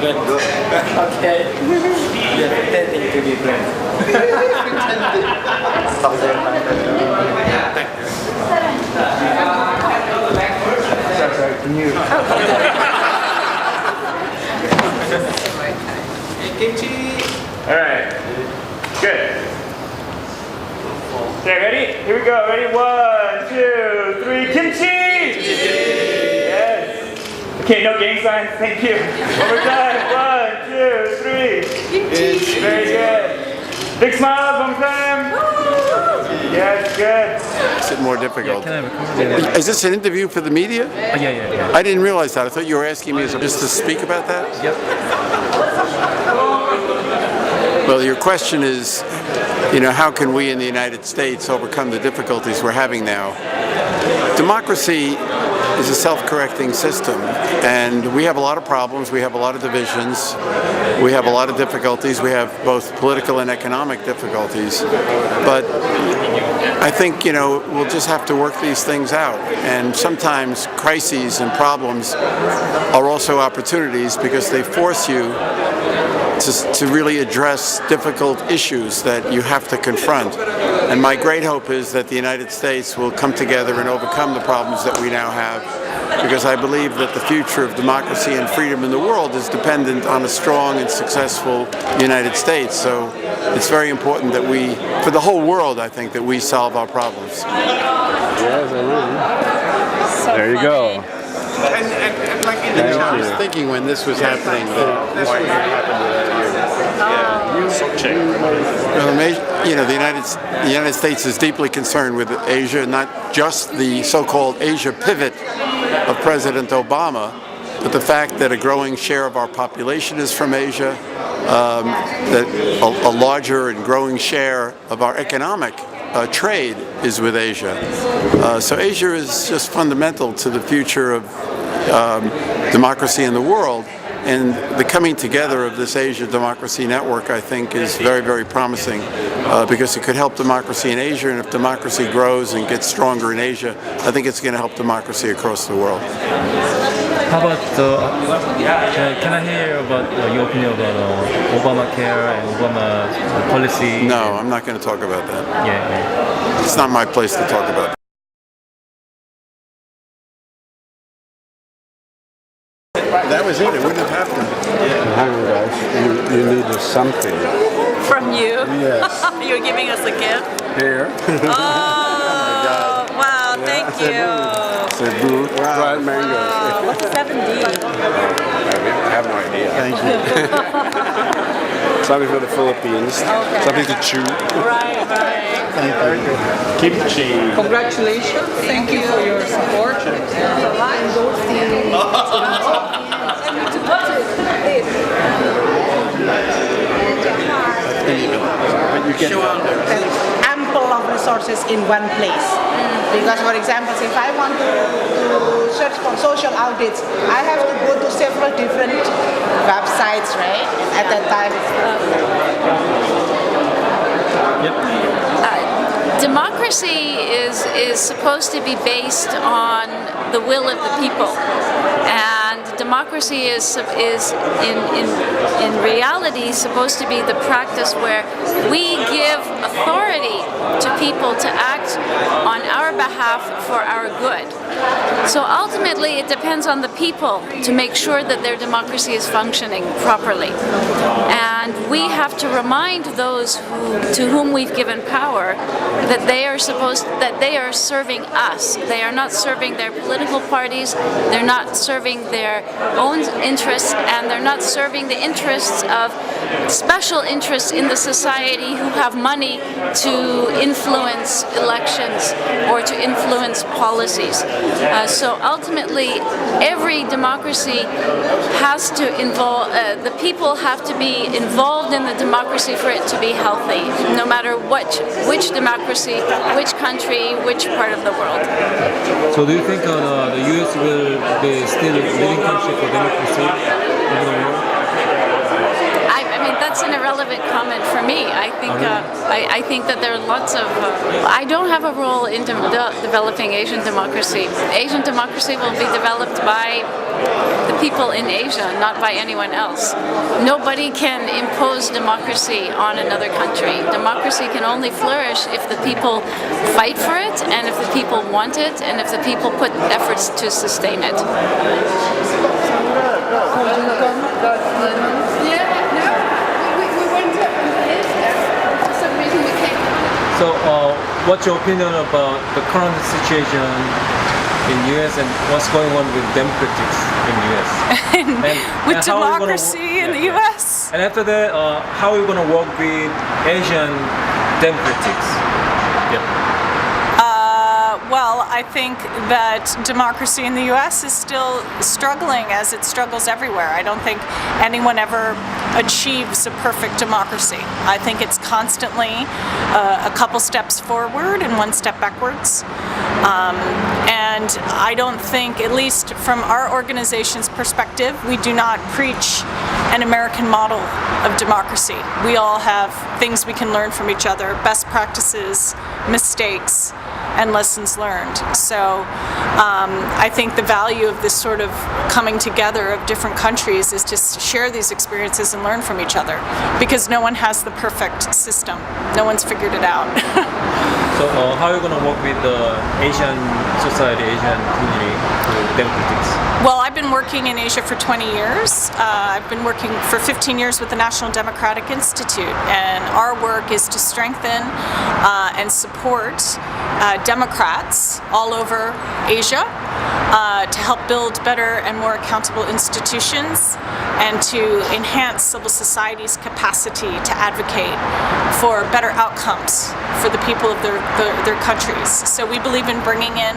Good. Okay. You're pretending to be friends. Sorry, can you? Kimchi. All right. Good. Okay, ready? Here we go. Ready? 1, 2, 3. Kimchi. Yes. Okay, no gang signs. Thank you. One more time. 1, 2, 3. Very good. Big smiles. One more time. Yes, good. Makes it more difficult. Can I record? Is this an interview for the media? Yeah. I didn't realize that. I thought you were asking me just to speak about that? Yep. Well, your question is, how can we in the United States overcome the difficulties we're having now? Democracy is a self-correcting system, and we have a lot of problems, we have a lot of divisions, we have a lot of difficulties, we have both political and economic difficulties, but I think, we'll just have to work these things out, and sometimes crises and problems are also opportunities because they force you to really address difficult issues that you have to confront. And my great hope is that the United States will come together and overcome the problems that we now have, because I believe that the future of democracy and freedom in the world is dependent on a strong and successful United States. So it's very important that we, for the whole world, I think, that we solve our problems. Yes, there you go. And I was thinking when this was happening, this was happening. The United States is deeply concerned with Asia, not just the so-called Asia pivot of President Obama, but the fact that a growing share of our population is from Asia, that a larger and growing share of our economic trade is with Asia. So Asia is just fundamental to the future of democracy in the world, and the coming together of this Asia Democracy Network, I think, is very, very promising because it could help democracy in Asia, and if democracy grows and gets stronger in Asia, I think it's going to help democracy across the world. How about can I hear about your opinion about Obamacare and Obama policy? No, I'm not going to talk about that. Yeah. It's not my place to talk about that. That was it. It wouldn't have happened. Hang on, guys. You needed something. From you? Yes. You're giving us a gift? Here. Oh, wow, thank you. Cebu, dried mango. Wow. What's a 7D? I have no idea. Thank you. Something for the Philippines. Okay. Something to chew. Right. Kimchi. Congratulations. Thank you for your support. Ample of resources in one place. Because, for example, if I want to search for social audits, I have to go to several different websites, right? And at that time, Democracy is supposed to be based on the will of the people, and democracy is in reality supposed to be the practice where we give authority to people to act on our behalf for our good. So ultimately, it depends on the people to make sure that their democracy is functioning properly. And we have to remind those to whom we've given power that they are serving us. They are not serving their political parties, they're not serving their own interests, and they're not serving the interests of special interests in the society who have money to influence elections or to influence policies. So ultimately, every democracy has to involve, the people have to be involved in the democracy for it to be healthy, no matter which democracy, which country, which part of the world. So do you think the U.S. will be still a leading country for democracy over the world? I mean, that's an irrelevant comment for me. I think that there are lots of. I don't have a role in developing Asian democracy. Asian democracy will be developed by the people in Asia, not by anyone else. Nobody can impose democracy on another country. Democracy can only flourish if the people fight for it, and if the people want it, and if the people put efforts to sustain it. So, what's your opinion about the current situation in US and what's going on with democrats in US? With how are you gonna democracy in the US? And after that, how are you going to work with Asian democrats? Well, I think that democracy in the US is still struggling as it struggles everywhere. I don't think anyone ever achieves a perfect democracy. I think it's constantly a couple steps forward and one step backwards. And I don't think, at least from our organization's perspective, we do not preach an American model of democracy. We all have things we can learn from each other, best practices, mistakes, and lessons learned. So I think the value of this sort of coming together of different countries is to share these experiences and learn from each other, because no one has the perfect system. No one's figured it out. So how are you going to work with the Asian society, Asian community, democrats? Well, I've been working in Asia for 20 years. I've been working for 15 years with the National Democratic Institute, and our work is to strengthen and support Democrats all over Asia to help build better and more accountable institutions and to enhance civil society's capacity to advocate for better outcomes for the people of their countries. So we believe in bringing in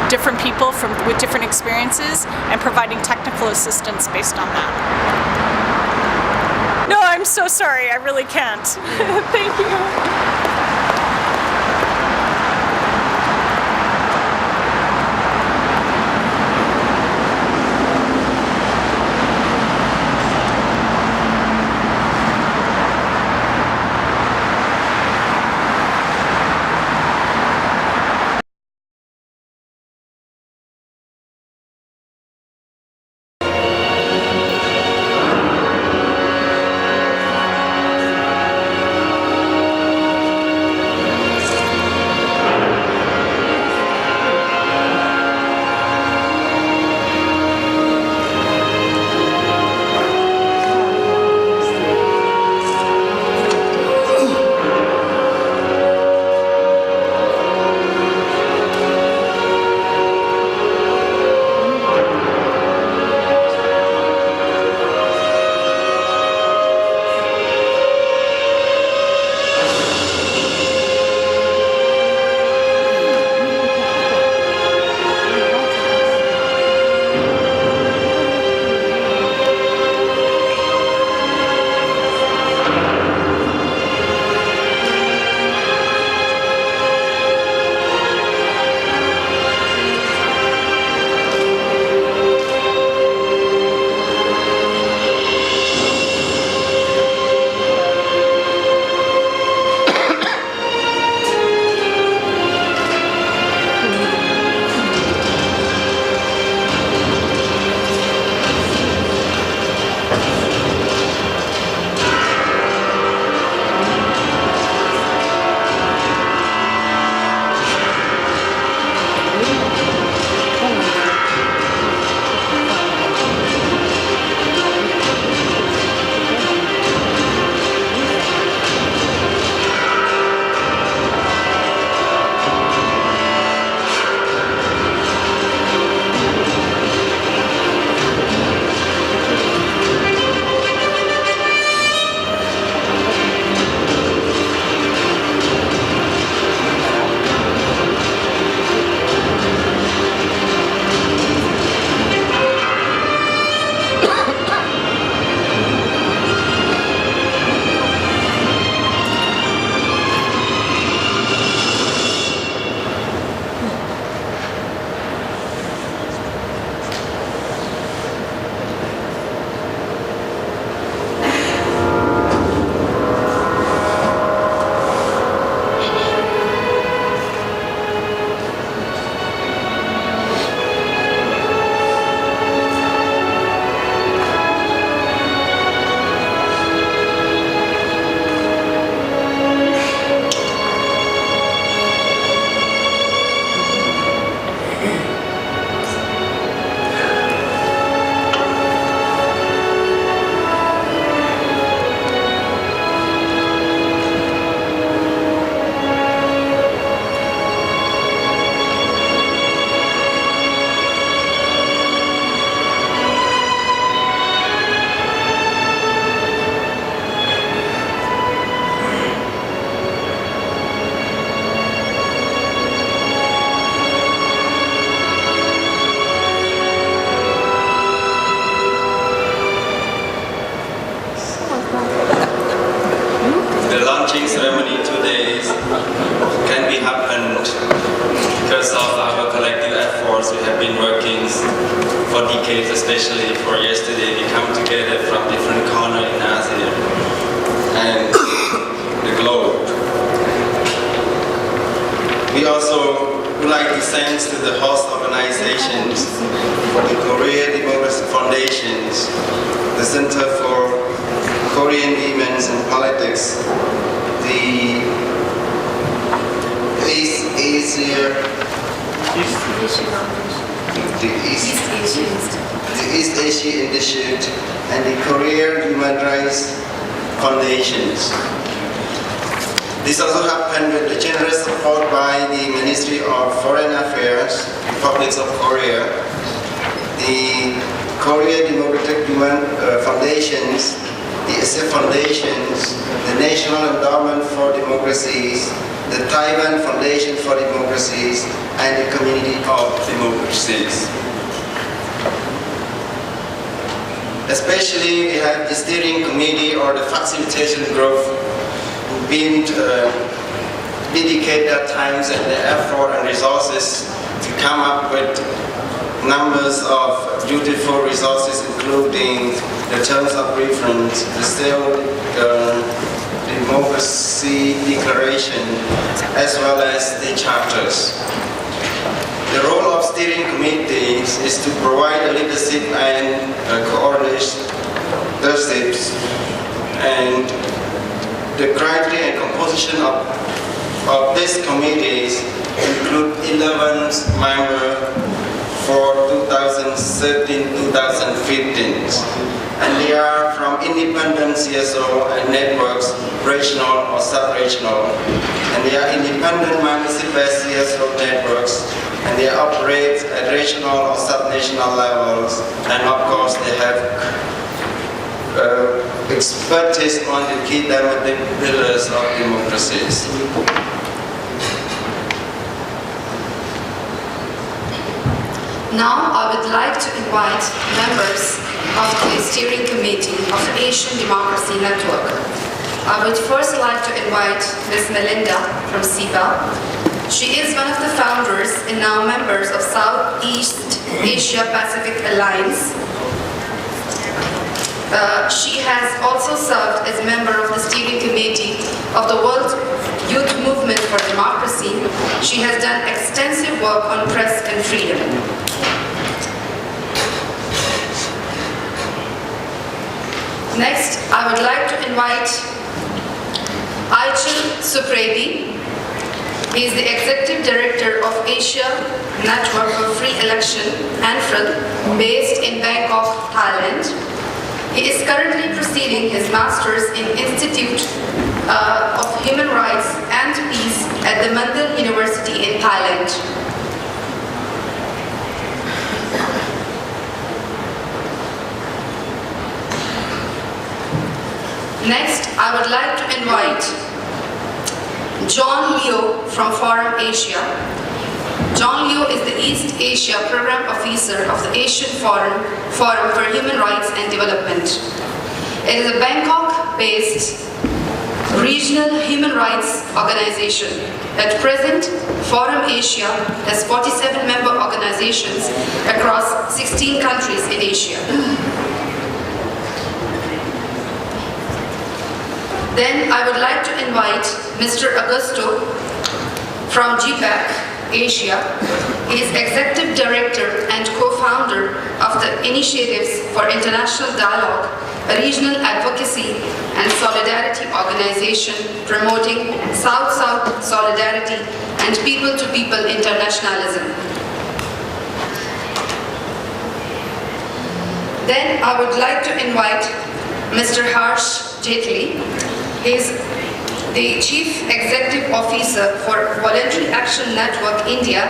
different people with different experiences and providing technical assistance based on that. No, I'm so sorry. I really can't. Thank you. since for decades, especially for yesterday, we come together from different corners in Asia and the globe. We also would like to thank to the host organizations, the Korea Democracy Foundations, the Center for Korean Women and Politics, the East Asia Institute, and the Korean Human Rights Foundations. This also happened with the generous support by the Ministry of Foreign Affairs, Republic of Korea, the Korea Democratic Human Foundations, the SF Foundations, the National Endowment for Democracies, the Taiwan Foundation for Democracies, and the Community of Democracies. Especially we have the steering committee or the facilitation group who've been dedicate their times and their effort and resources to come up with numbers of beautiful resources, including the terms of reference, the still democracy declaration, as well as the charters. The role of steering committees is to provide a leadership and coordination, and the criteria and composition of these committees include 11 members for 2013-2015, and they are from independent CSO and networks, regional or sub-regional, and they are independent membership-based CSO networks, and they operate at regional or sub-national levels, and of course they have expertise on the key thematic pillars of democracies. Now I would like to invite members of the steering committee of the Asian Democracy Network. I would first like to invite Ms. Melinda from CEPA. She is one of the founders and now members of Southeast Asia Pacific Alliance. She has also served as a member of the steering committee of the World Youth Movement for Democracy. She has done extensive work on press and freedom. Next, I would like to invite Aichal Supredi. He is the Executive Director of Asia Network for Free Election, ANFREL, based in Bangkok, Thailand. He is currently pursuing his Master's in Institute of Human Rights and Peace at the Mandal University in Thailand. Next, I would like to invite John Leo from Forum Asia. John Leo is the East Asia Program Officer of the Asian Forum for Human Rights and Development. It is a Bangkok-based regional human rights organization. At present, Forum Asia has 47 member organizations across 16 countries in Asia. Then I would like to invite Mr. Augusto from GPAC Asia. He is Executive Director and co-founder of the Initiatives for International Dialogue, a regional advocacy and solidarity organization promoting South-South solidarity and people-to-people internationalism. Then I would like to invite Mr. Harsh Jaitley. He is the Chief Executive Officer for Voluntary Action Network India,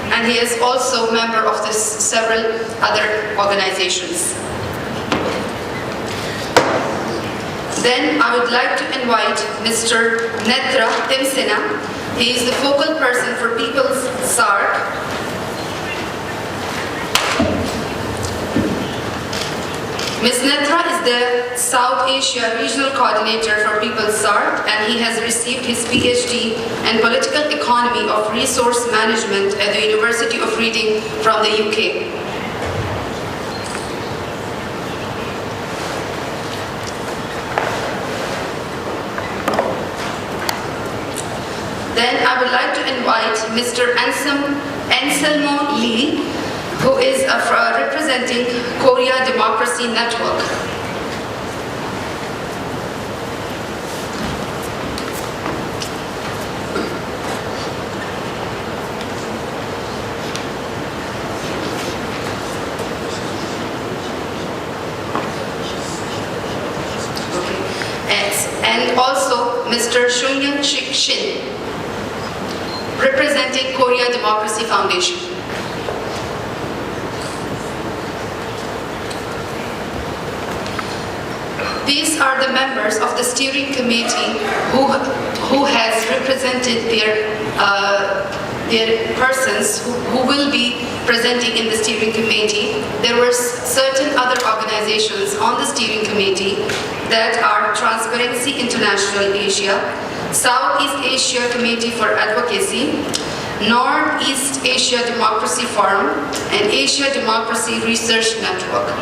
and he is also a member of several other organizations. Then I would like to invite Mr. Netra Timsena. He is the focal person for People's SARC. Ms. Netra is the South Asia Regional Coordinator for People's SART, and he has received his PhD in Political Economy of Resource Management at the University of Reading from the UK. Then I would like to invite Mr. Anselmo Lee, who is representing Korea Democracy Network. And also Mr. Shungyang Shin, representing Korea Democracy Foundation. These are the members of the steering committee who has represented their persons who will be presenting in the steering committee. There were certain other organizations on the steering committee that are Transparency International Asia, Southeast Asia Committee for Advocacy, Northeast Asia Democracy Forum, and Asia Democracy Research Network.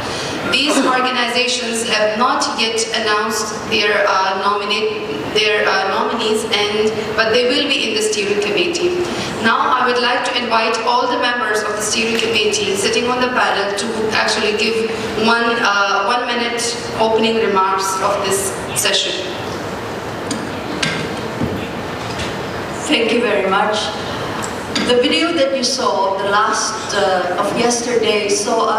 These organizations have not yet announced their nominees, but they will be in the steering committee. Now I would like to invite all the members of the steering committee sitting on the panel to actually give 1 minute opening remarks of this session. Thank you very much. The video that you saw, the last of yesterday, showed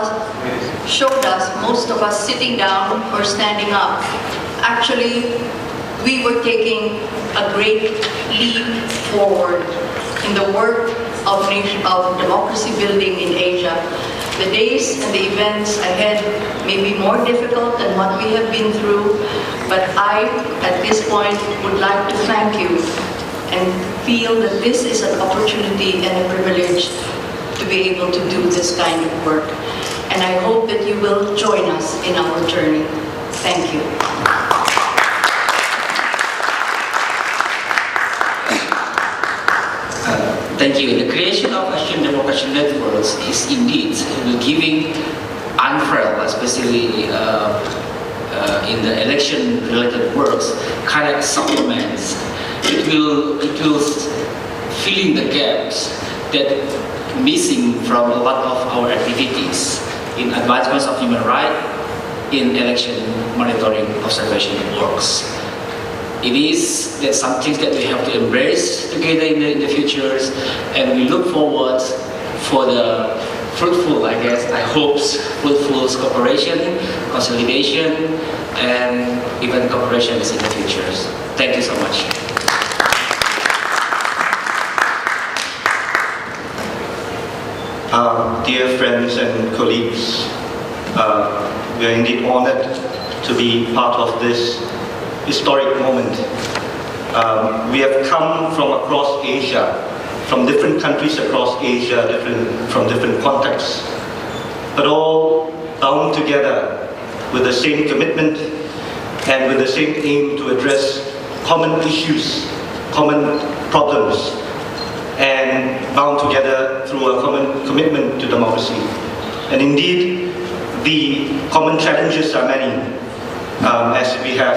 us, most of us sitting down or standing up. Actually, we were taking a great leap forward in the work of democracy building in Asia. The days and the events ahead may be more difficult than what we have been through, but I, at this point, would like to thank you and feel that this is an opportunity and a privilege to be able to do this kind of work. And I hope that you will join us in our journey. Thank you. Thank you. The creation of Asian Democracy Networks is indeed giving unfurl, especially in the election-related works, kind of supplements. It will fill in the gaps that missing from a lot of our activities in advancements of human rights, in election monitoring observation works. It is something that we have to embrace together in the futures, and we look forward for the fruitful, I hope, fruitful cooperation, consolidation, and even cooperations in the futures. Thank you so much. Dear friends and colleagues, we are indeed honored to be part of this historic moment. We have come from across Asia, from different countries across Asia, from different contexts, but all bound together with the same commitment and with the same aim to address common issues, common problems, and bound together through a common commitment to democracy. And indeed, the common challenges are many, as we have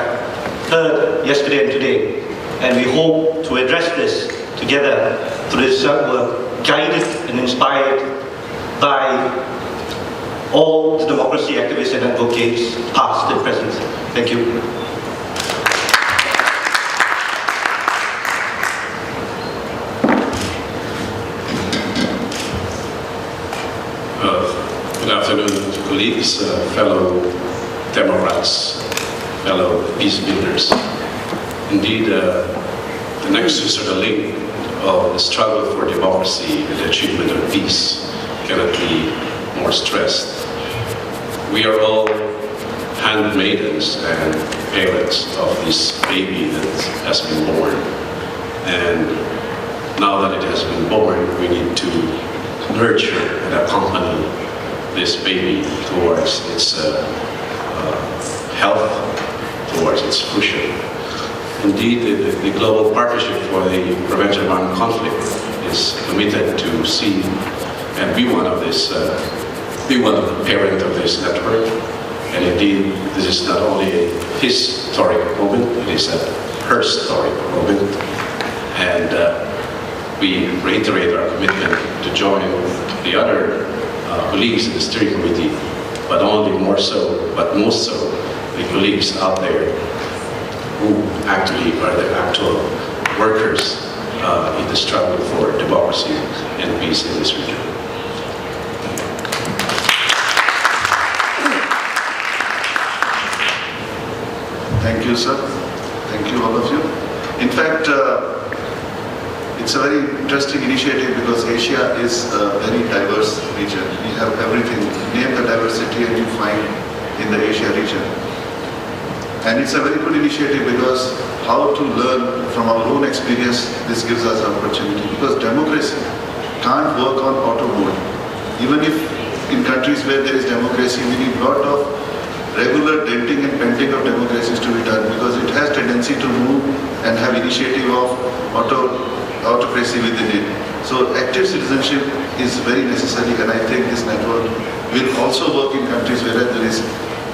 heard yesterday and today. And we hope to address this together through this work, guided and inspired by all the democracy activists and advocates, past and present. Thank you. Good afternoon, colleagues, fellow Democrats, fellow peace builders. Indeed, the nexus or the link of the struggle for democracy and the achievement of peace cannot be more stressed. We are all handmaidens and parents of this baby that has been born. And now that it has been born, we need to nurture and accompany this baby towards its health towards its future. Indeed, the Global Partnership for the Prevention of Armed Conflict is committed to see and be one of the parent of this network. And indeed, this is not only a historic moment, it is a historic moment. And we reiterate our commitment to join the other colleagues in the steering committee, but most so, the colleagues out there who actually are the actual workers in the struggle for democracy and peace in this region. Thank you, sir. Thank you, all of you. In fact, it's a very interesting initiative because Asia is a very diverse region. We have everything. Name the diversity and you find in the Asia region. And it's a very good initiative because how to learn from our own experience, this gives us an opportunity. Because democracy can't work on auto mode. Even if in countries where there is democracy, we need a lot of regular denting and painting of democracies to be done because it has tendency to move and have initiative of autocracy within it. So active citizenship is very necessary, and I think this network will also work in countries where there is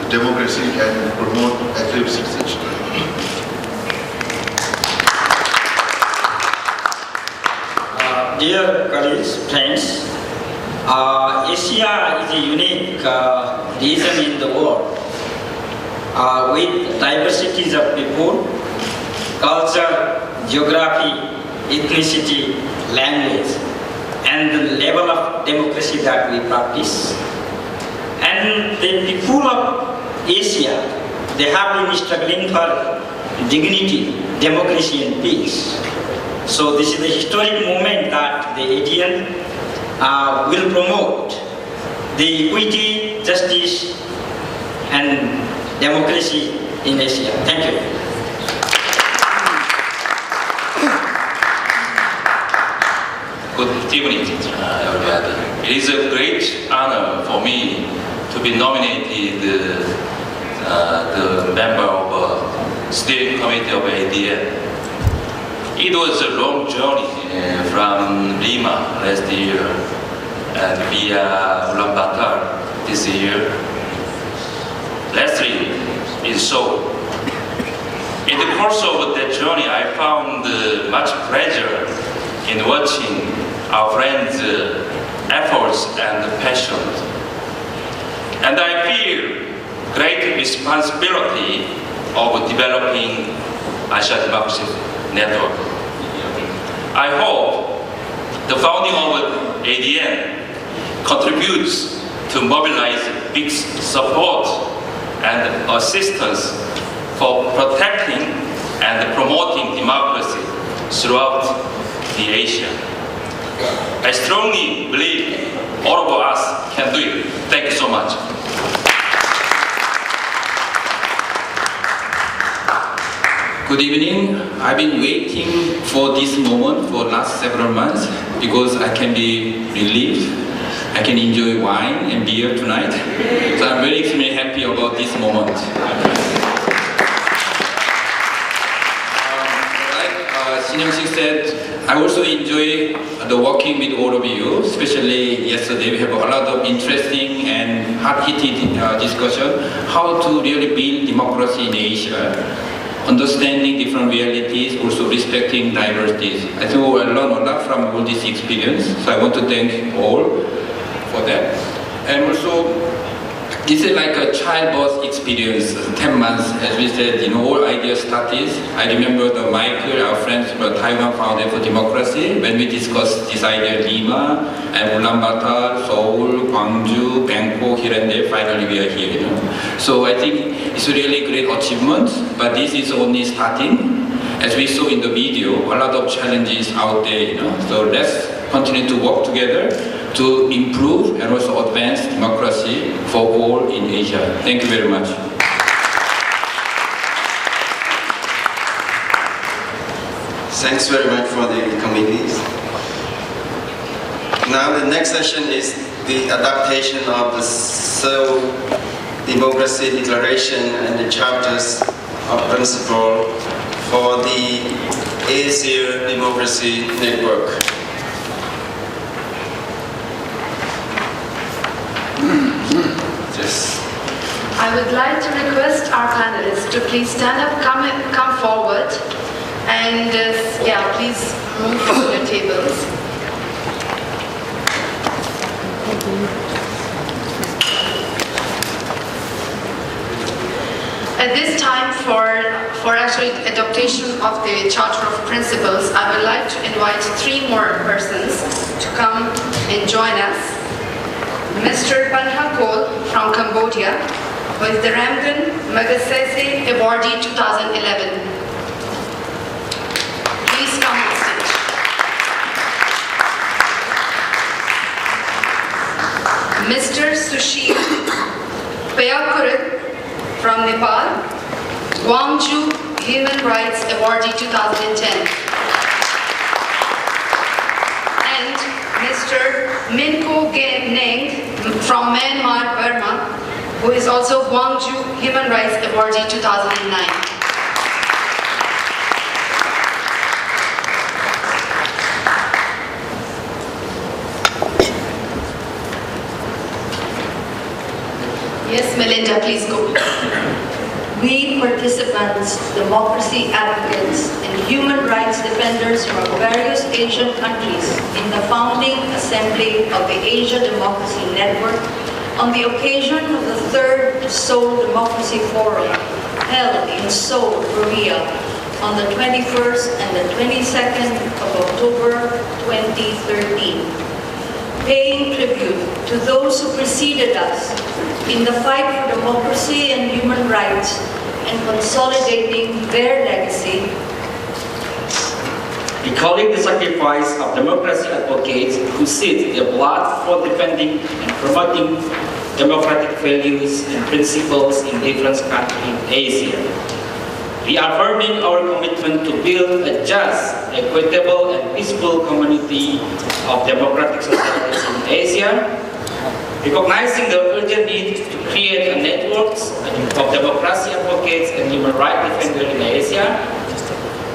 democracy and promote active citizenship. Dear colleagues, friends, Asia is a unique region in the world with diversities of people, culture, geography, ethnicity, language, and the level of democracy that we practice. And the people of Asia, they have been struggling for dignity, democracy, and peace. So this is the historic moment that the ADN will promote the equity, justice, and democracy in Asia. Thank you. Good evening, everybody. It is a great honor for me to be nominated the member of steering committee of ADN. It was a long journey from Lima last year and via Ulaanbaatar this year. Lastly, in Seoul. In the course of that journey, I found much pleasure in watching our friends' efforts and passion. And I feel great responsibility of developing Asia Democracy Network. I hope the founding of ADN contributes to mobilize big support and assistance for protecting and promoting democracy throughout the Asia. I strongly believe all of us can do it. Thank you so much. Good evening. I've been waiting for this moment for last several months because I can be relieved. I can enjoy wine and beer tonight. So I'm very extremely happy about this moment. Like Shin-Young-sik said, I also enjoy the working with all of you, especially yesterday we have a lot of interesting and hard-hitting discussion how to really build democracy in Asia. Understanding different realities, also respecting diversities. I think I learned a lot from all this experience, so I want to thank all for that. And also, this is like a childbirth experience, 10 months, as we said, all ideas started. I remember Michael, our friends from Taiwan Foundation for Democracy, when we discussed this idea in Lima, and Ulaanbaatar, Seoul, Gwangju, Bangkok, here and there, finally we are here, So I think it's a really great achievement, but this is only starting. As we saw in the video, a lot of challenges out there, So let's continue to work together to improve and also advance democracy for all in Asia. Thank you very much. Thanks very much for the committees. Now the next session is the adaptation of the Seoul Democracy Declaration and the Charters of Principle for the Asia Democracy Network. I would like to request our panelists to please stand up, come forward, and please move from your tables. At this time, for actually adaptation of the Charter of Principles, I would like to invite 3 more persons to come and join us. Mr. Panhakol from Cambodia, who is the Ramgan Magsaysay Awardee 2011. Please come on stage. Mr. Sushil Payakurit from Nepal, Gwangju Human Rights Awardee 2010. And Mr. Minko Neng from Myanmar, Burma, who is also Gwangju Human Rights Awardee 2009. Yes, Melinda, please go. We participants, democracy advocates, and human rights defenders from various Asian countries in the founding assembly of the Asia Democracy Network on the occasion of the 3rd Seoul Democracy Forum held in Seoul, Korea on the 21st and the 22nd of October 2013. Paying tribute to those who preceded us in the fight for democracy and human rights and consolidating their legacy. Recalling the sacrifice of democracy advocates who shed their blood for defending and promoting democratic values and principles in different countries in Asia. Reaffirming our commitment to build a just, equitable, and peaceful community of democratic societies in Asia, recognizing the urgent need to create a network of democracy advocates and human rights defenders in Asia,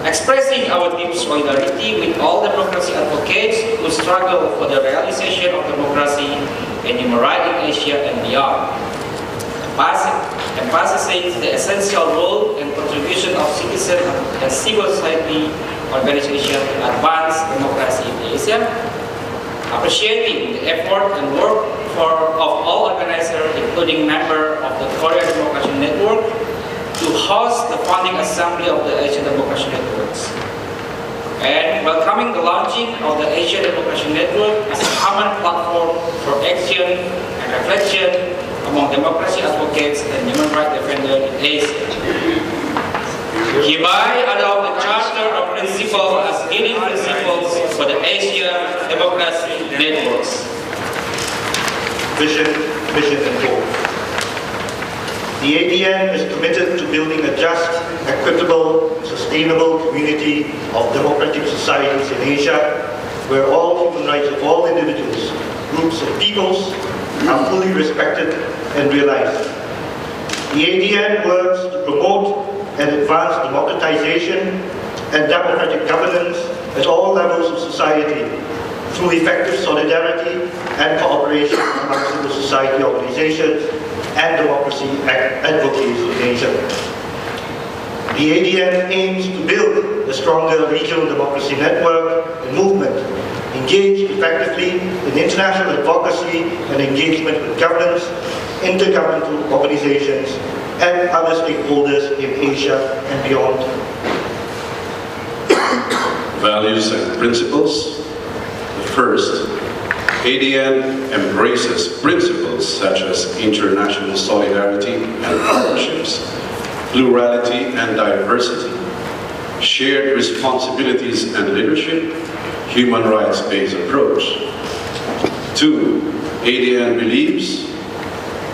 expressing our deep solidarity with all democracy advocates who struggle for the realization of democracy and human rights in Asia and beyond, emphasizing the essential role and contribution of citizen and civil society organizations to advance democracy in Asia, appreciating the effort and work of all organizers, including members of the Korea Democracy Network, to host the founding assembly of the Asian Democracy Networks, and welcoming the launching of the Asian Democracy Network as a common platform for action and reflection among democracy advocates and human rights defenders in Asia. Hereby adopt the Charter of Principles as guiding principles for the Asia Democracy Networks. Vision, mission, and goal. The ADN is committed to building a just, equitable, sustainable community of democratic societies in Asia, where all human rights of all individuals, groups, and peoples are fully respected and realized. The ADN works to promote and advance democratization and democratic governance at all levels of society through effective solidarity and cooperation among civil society organizations and democracy advocates in Asia. The ADN aims to build a stronger regional democracy network and movement, engage effectively in international advocacy and engagement with governments, intergovernmental organizations, and other stakeholders in Asia and beyond. Values and principles. The first, ADN embraces principles such as international solidarity and partnerships, plurality and diversity, shared responsibilities and leadership, human rights-based approach. 2, ADN believes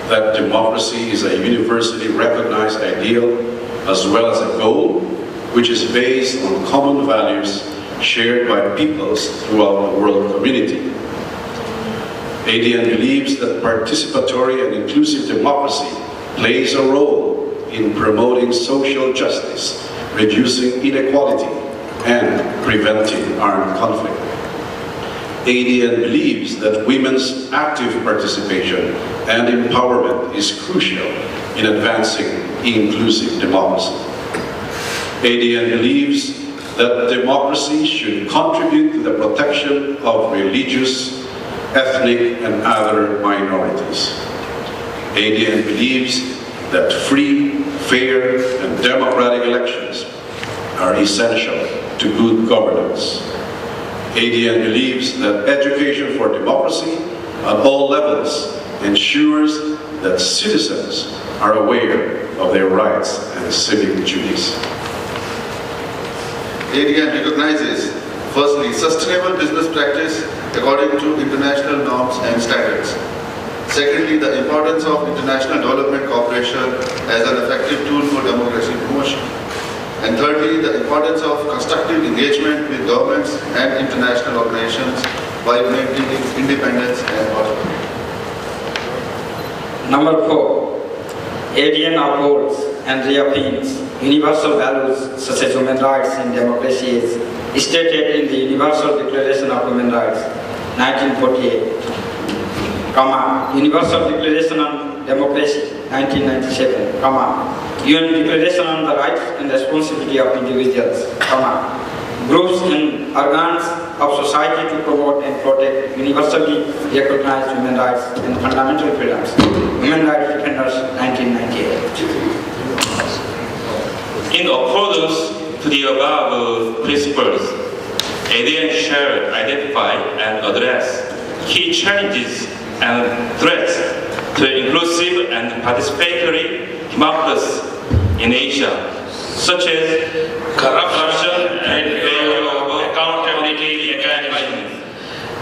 that democracy is a universally recognized ideal as well as a goal which is based on common values shared by peoples throughout the world community. ADN believes that participatory and inclusive democracy plays a role in promoting social justice, reducing inequality, and preventing armed conflict. ADN believes that women's active participation and empowerment is crucial in advancing inclusive democracy. ADN believes that democracy should contribute to the protection of religious, ethnic, and other minorities. ADN believes that free, fair, and democratic elections are essential to good governance. ADN believes that education for democracy at all levels ensures that citizens are aware of their rights and civic duties. ADN recognizes, firstly, sustainable business practice according to international norms and standards. Secondly, the importance of international development cooperation as an effective tool for democracy promotion. And thirdly, the importance of constructive engagement with governments and international organizations while maintaining independence and autonomy. Number 4, ADN upholds and reaffirms universal values such as human rights and democracy is stated in the Universal Declaration of Human Rights, 1948, Universal Declaration on Democracy, 1997, UN Declaration on the Rights and Responsibility of Individuals, groups and organs of society to promote and protect universally recognized human rights and fundamental freedoms, Human Rights Defenders, 1998. In accordance to the above principles, ADN shall identify and address key challenges and threats to inclusive and participatory democracy in Asia, such as corruption and failure of accountability mechanisms,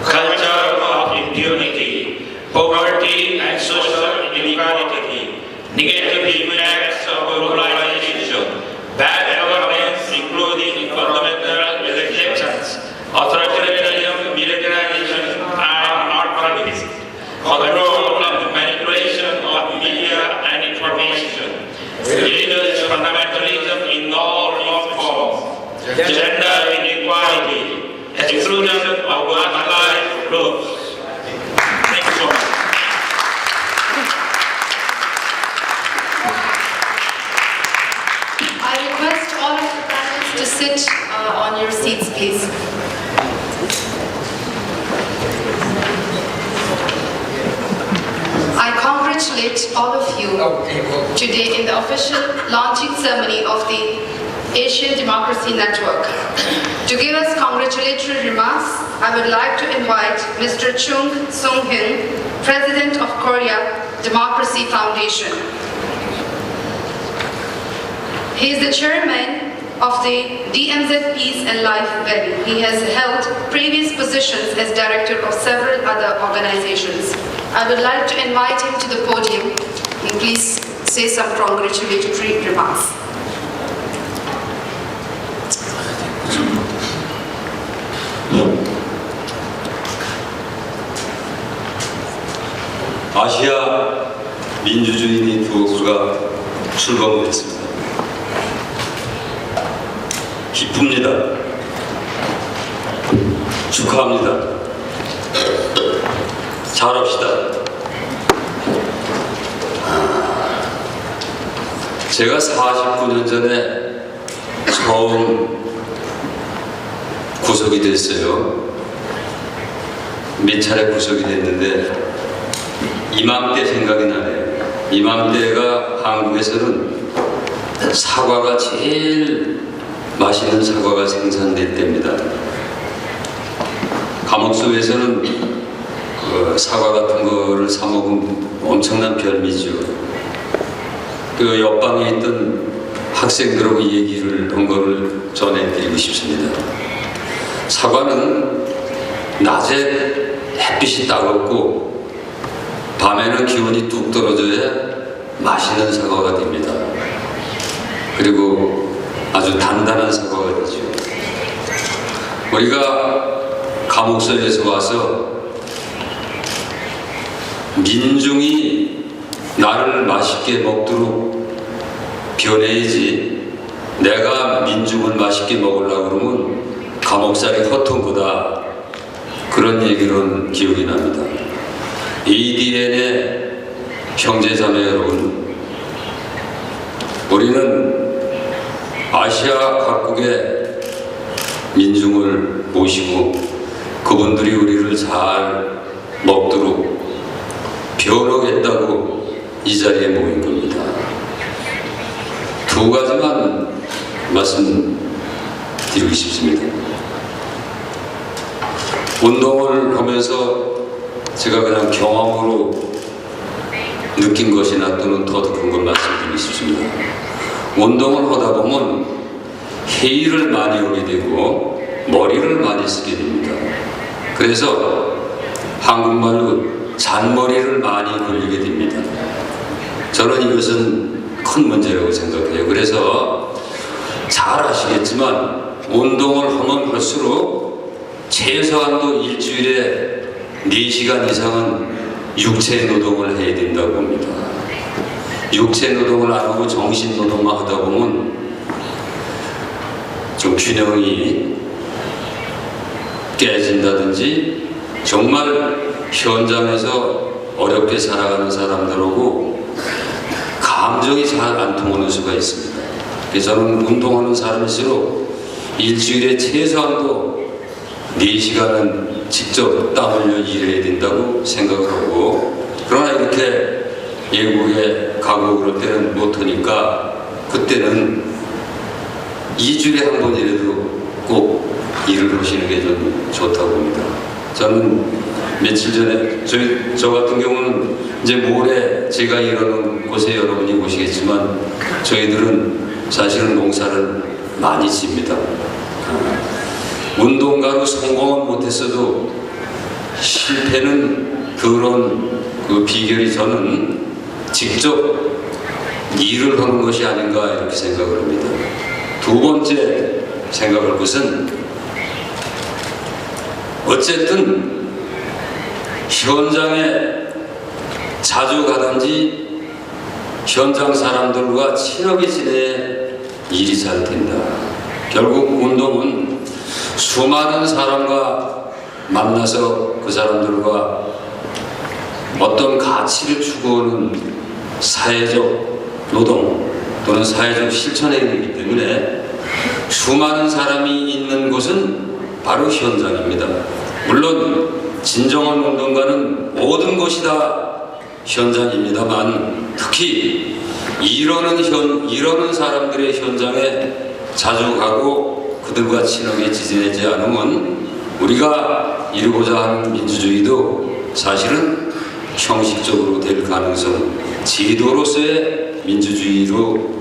culture of impunity, poverty and social inequality, negative impacts of globalization, bad governance including fundamental elections, authoritarian militarization and art policy, control of the manipulation of media and information, religious fundamentalism in all its forms, gender inequality, exclusion of marginalized groups. Thank you so much. I request all of the panelists to sit on your seats, please. I congratulate all of you today in the official launching ceremony of the Asian Democracy Network. To give us congratulatory remarks, I would like to invite Mr. Chung Sung-hin, President of Korea Democracy Foundation. He is the chairman of the DMZ Peace and Life Valley. He has held previous positions as director of several other organizations. I would like to invite him to the podium and please say some congratulatory remarks. 아시아 민주주의 네트워크가 출범됐습니다. 기쁩니다. 축하합니다. 잘합시다. 제가 49년 전에 처음 구속이 됐어요. 몇 차례 구속이 됐는데 이맘때 생각이 나네요. 이맘때가 한국에서는 사과가 제일 맛있는 사과가 생산될 때입니다. 감옥 속에서는 사과 같은 거를 사 먹으면 엄청난 별미죠. 그 옆방에 있던 학생들하고 얘기를 한 거를 전해드리고 싶습니다. 사과는 낮에 햇빛이 따갑고 밤에는 기온이 뚝 떨어져야 맛있는 사과가 됩니다. 그리고 아주 단단한 사과가 되죠. 우리가 감옥소에서 와서 민중이 나를 맛있게 먹도록 변해야지 내가 민중을 맛있게 먹으려고 그러면 감옥살이 허튼 거다. 그런 얘기는 기억이 납니다. ADN의 형제자매 여러분, 우리는 아시아 각국의 민중을 모시고 그분들이 우리를 잘 먹도록 변호겠다고 이 자리에 모인 겁니다. 두 가지만 말씀드리고 싶습니다. 운동을 하면서 제가 그냥 경험으로 느낀 것이나 또는 더 큰 걸 말씀드리고 싶습니다. 운동을 하다 보면 회의를 많이 하게 되고 머리를 많이 쓰게 됩니다. 그래서 한국말로 잔머리를 많이 걸리게 됩니다. 저는 이것은 큰 문제라고 생각해요. 그래서 잘 아시겠지만 운동을 하면 할수록 최소한도 일주일에 4시간 이상은 육체 노동을 해야 된다고 봅니다. 육체 노동을 안 하고 정신 노동만 하다 보면 좀 균형이 깨진다든지 정말 현장에서 어렵게 살아가는 사람들하고 감정이 잘 안 통하는 수가 있습니다. 그래서 저는 운동하는 사람일수록 일주일에 최소한도 4시간은 직접 땀 흘려 일해야 된다고 생각을 하고, 그러나 이렇게 외국에 가고 그럴 때는 못하니까 그때는 2주일에 한 번이라도 꼭 일을 하시는 게 좀 좋다고 봅니다. 저는 며칠 전에 저 같은 경우는 이제 모레 제가 일하는 곳에 여러분이 보시겠지만 저희들은 사실은 농사를 많이 집니다. 운동가로 성공은 못했어도 실패는 그런 그 비결이 저는 직접 일을 하는 것이 아닌가 이렇게 생각을 합니다. 두 번째 생각할 것은 어쨌든 현장에 자주 가든지 현장 사람들과 친하게 지내야 일이 잘 된다. 결국 운동은 수많은 사람과 만나서 그 사람들과 어떤 가치를 추구하는 사회적 노동 또는 사회적 실천의 일이기 때문에 수많은 사람이 있는 곳은 바로 현장입니다. 물론 진정한 운동가는 모든 것이 다 현장입니다만 특히 이러는 사람들의 현장에 자주 가고 그들과 친하게 지내지 않으면 우리가 이루고자 하는 민주주의도 사실은 형식적으로 될 가능성, 제도로서의 민주주의로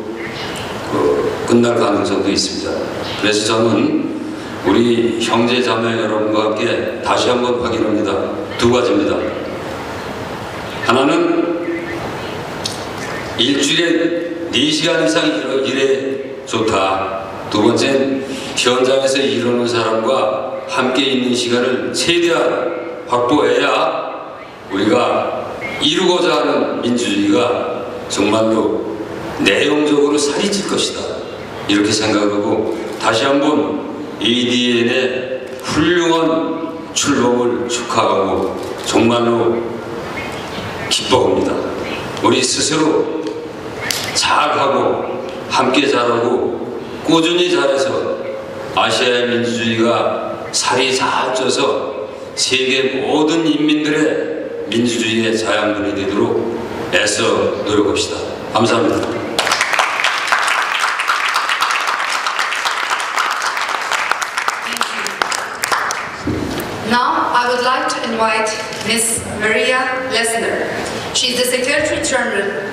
끝날 가능성도 있습니다. 그래서 저는 우리 형제 자매 여러분과 함께 다시 한번 확인합니다. 두 가지입니다. 하나는 일주일에 4시간 이상 일해 좋다. 두 번째는 현장에서 일하는 사람과 함께 있는 시간을 최대한 확보해야 우리가 이루고자 하는 민주주의가 정말로 내용적으로 살이 찔 것이다. 이렇게 생각하고 다시 한번 ADN의 훌륭한 출범을 축하하고 정말로 기뻐합니다. 우리 스스로 잘하고 함께 잘하고 꾸준히 잘해서 아시아의 민주주의가 살이 잘 쪄서 세계 모든 인민들의 민주주의의 자양분이 되도록 애써 노력합시다. 감사합니다. Now, I would like to invite Ms. Maria Lesner. She is the Secretary General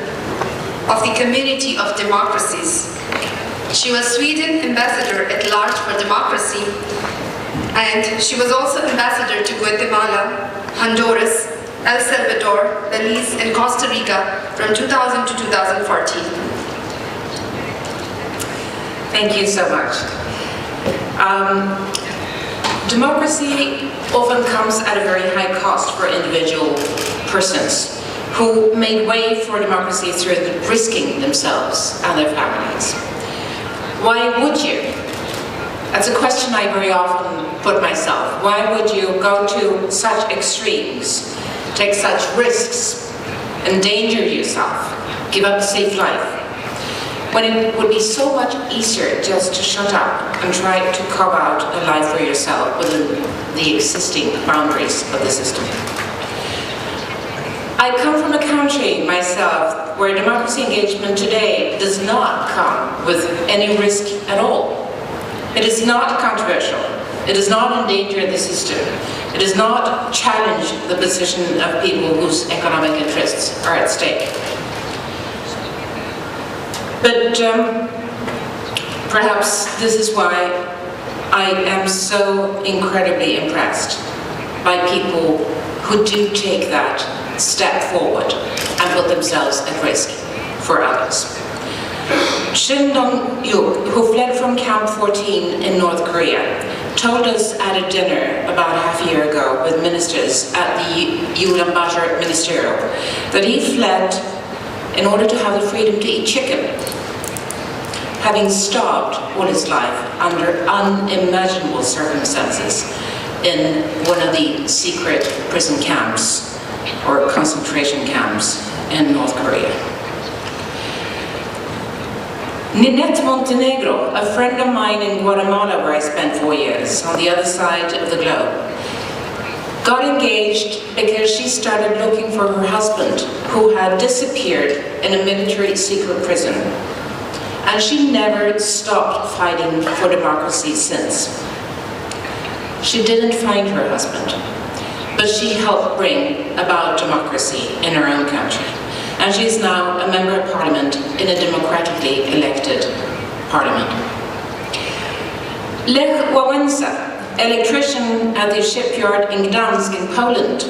of the Community of Democracies. She was Sweden Ambassador at Large for Democracy, and she was also Ambassador to Guatemala, Honduras, El Salvador, Belize, and Costa Rica from 2000 to 2014. Thank you so much. Democracy often comes at a very high cost for individual persons. who made way for democracy through risking themselves and their families. Why would you? That's a question I very often put myself. Why would you go to such extremes, take such risks, endanger yourself, give up a safe life, when it would be so much easier just to shut up and try to carve out a life for yourself within the existing boundaries of the system? I come from a country myself where democracy engagement today does not come with any risk at all. It is not controversial. It does not endanger the system. It does not challenge the position of people whose economic interests are at stake. But perhaps this is why I am so incredibly impressed by people who do take that step forward and put themselves at risk for others. Shin Dong-yuk, who fled from Camp 14 in North Korea, told us at a dinner about half a year ago with ministers at the Ulaanbaatar Ministerial that he fled in order to have the freedom to eat chicken, having starved all his life under unimaginable circumstances in one of the secret prison camps or concentration camps in North Korea. Ninette Montenegro, a friend of mine in Guatemala where I spent 4 years, on the other side of the globe, got engaged because she started looking for her husband who had disappeared in a military secret prison. And she never stopped fighting for democracy since. She didn't find her husband, but she helped bring about democracy in her own country. And she is now a member of parliament in a democratically elected parliament. Lech Wałęsa, electrician at the shipyard in Gdansk in Poland,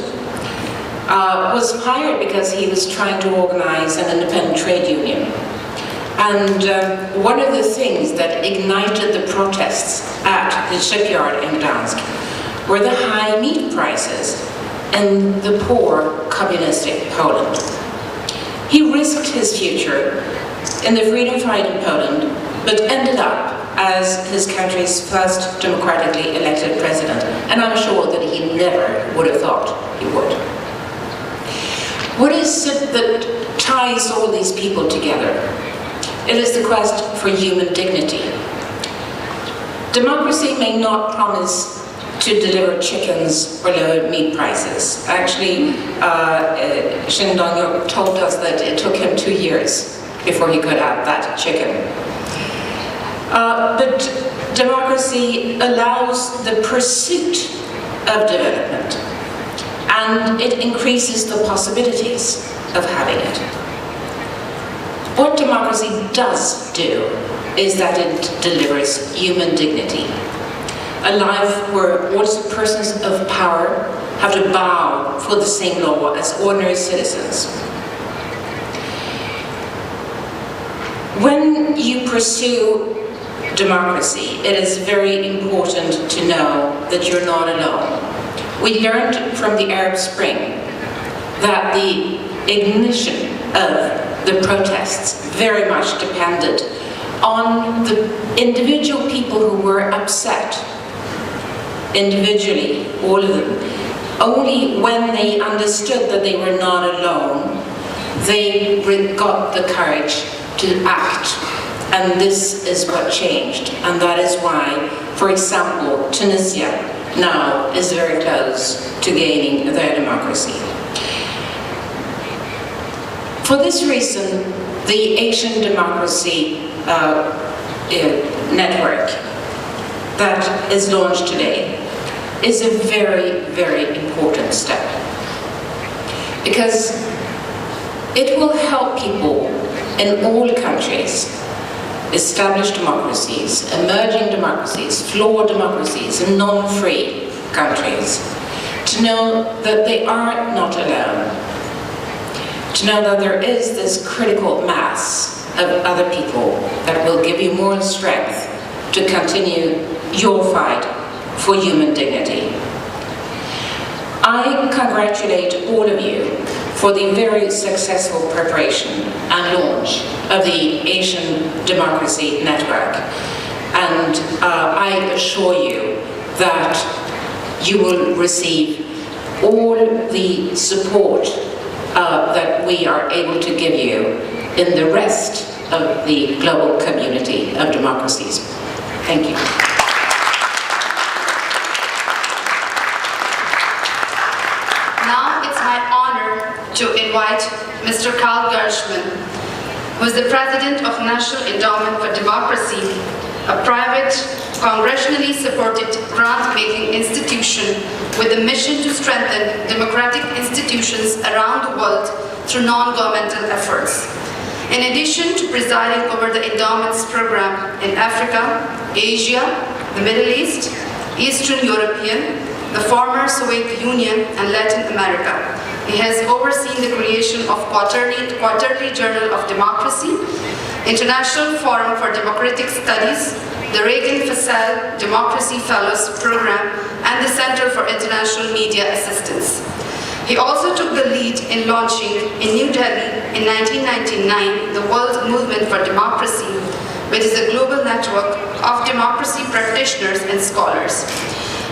was fired because he was trying to organize an independent trade union. And one of the things that ignited the protests at the shipyard in Gdansk were the high meat prices in the poor communistic Poland. He risked his future in the freedom fight in Poland, but ended up as his country's first democratically elected president, and I'm sure that he never would have thought he would. What is it that ties all these people together? It is the quest for human dignity. Democracy may not promise to deliver chickens or lower meat prices. Actually, Shin Dong-yuk told us that it took him 2 years before he could have that chicken. But democracy allows the pursuit of development, and it increases the possibilities of having it. What democracy does do is that it delivers human dignity. A life where ordinary persons of power have to bow for the same law as ordinary citizens. When you pursue democracy, it is very important to know that you're not alone. We learned from the Arab Spring that the ignition of the protests very much depended on the individual people who were upset. Individually, all of them. Only when they understood that they were not alone, they got the courage to act. And this is what changed. And that is why, for example, Tunisia now is very close to gaining their democracy. For this reason, the Asian Democracy Network that is launched today is a very, very important step, because it will help people in all countries, established democracies, emerging democracies, flawed democracies, and non-free countries, to know that they are not alone, to know that there is this critical mass of other people that will give you more strength to continue your fight for human dignity. I congratulate all of you for the very successful preparation and launch of the Asian Democracy Network. And I assure you that you will receive all the support that we are able to give you in the rest of the global community of democracies. Thank you. Now it's my honor to invite Mr. Karl Gershman, who is the President of National Endowment for Democracy, a private, congressionally supported grant-making institution with a mission to strengthen democratic institutions around the world through non-governmental efforts. In addition to presiding over the endowments program in Africa, Asia, the Middle East, Eastern European, the former Soviet Union, and Latin America, he has overseen the creation of Quarterly Journal of Democracy, International Forum for Democratic Studies, the Reagan-Fassel Democracy Fellows Program, and the Center for International Media Assistance. He also took the lead in launching in New Delhi in 1999 the World Movement for Democracy, which is a global network of democracy practitioners and scholars.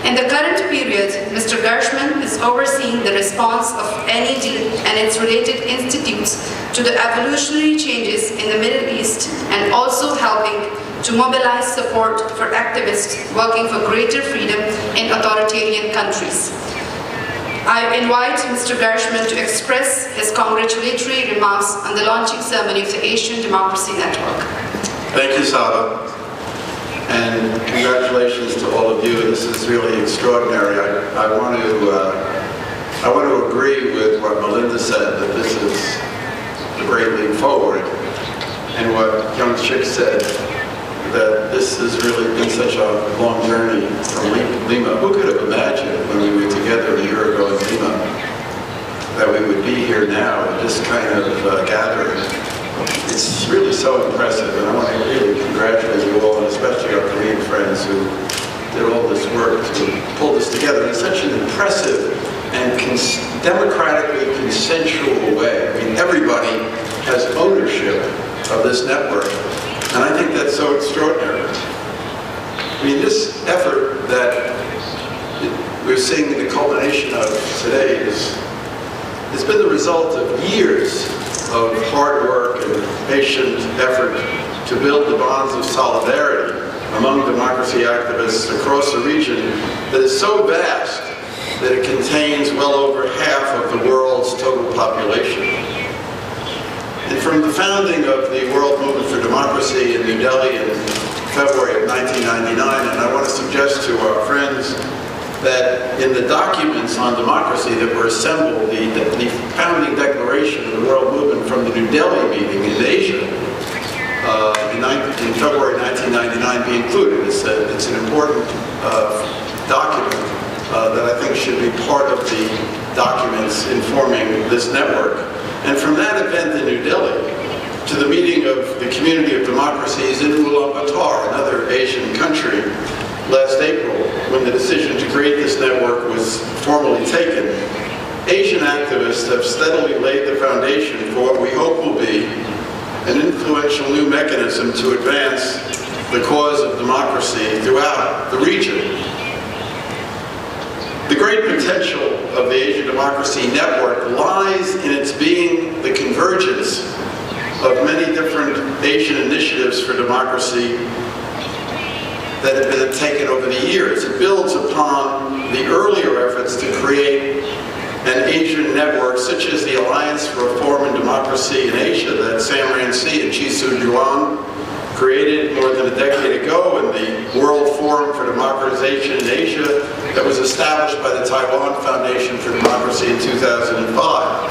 In the current period, Mr. Gershman is overseeing the response of NED and its related institutes to the evolutionary changes in the Middle East, and also helping to mobilize support for activists working for greater freedom in authoritarian countries. I invite Mr. Gershman to express his congratulatory remarks on the launching ceremony of the Asian Democracy Network. Thank you, Saba. And congratulations to all of you. This is really extraordinary. I want to agree with what Melinda said, that this is a great leap forward, and what Young Chick said, that this has really been such a long journey from Lima. Who could have imagined when we were together a year ago in Lima that we would be here now at this kind of gathering? It's really so impressive, and I want to really congratulate you all, and especially our Korean friends who did all this work to pull this together in such an impressive and democratically consensual way. I mean, everybody has ownership of this network, and I think that's so extraordinary. I mean, this effort that we're seeing the culmination of today has been the result of years of hard work and patient effort to build the bonds of solidarity among democracy activists across a region that is so vast that it contains well over half of the world's total population. And from the founding of the World Movement for Democracy in New Delhi in February of 1999, and I want to suggest to our friends that in the documents on democracy that were assembled, the founding declaration of the World Movement from the New Delhi meeting in Asia in February 1999 be included. It's an important document that I think should be part of the documents informing this network. And from that event in New Delhi to the meeting of the Community of Democracies in Ulaanbaatar, another Asian country, last April, when the decision to create this network was formally taken, Asian activists have steadily laid the foundation for what we hope will be an influential new mechanism to advance the cause of democracy throughout the region. The great potential of the Asian Democracy Network lies in its being the convergence of many different Asian initiatives for democracy that have been taken over the years. It builds upon the earlier efforts to create an Asian network, such as the Alliance for Reform and Democracy in Asia that Sam Rainsy and Chi Soo-juan created more than a decade ago, and the World Forum for Democratization in Asia that was established by the Taiwan Foundation for Democracy in 2005.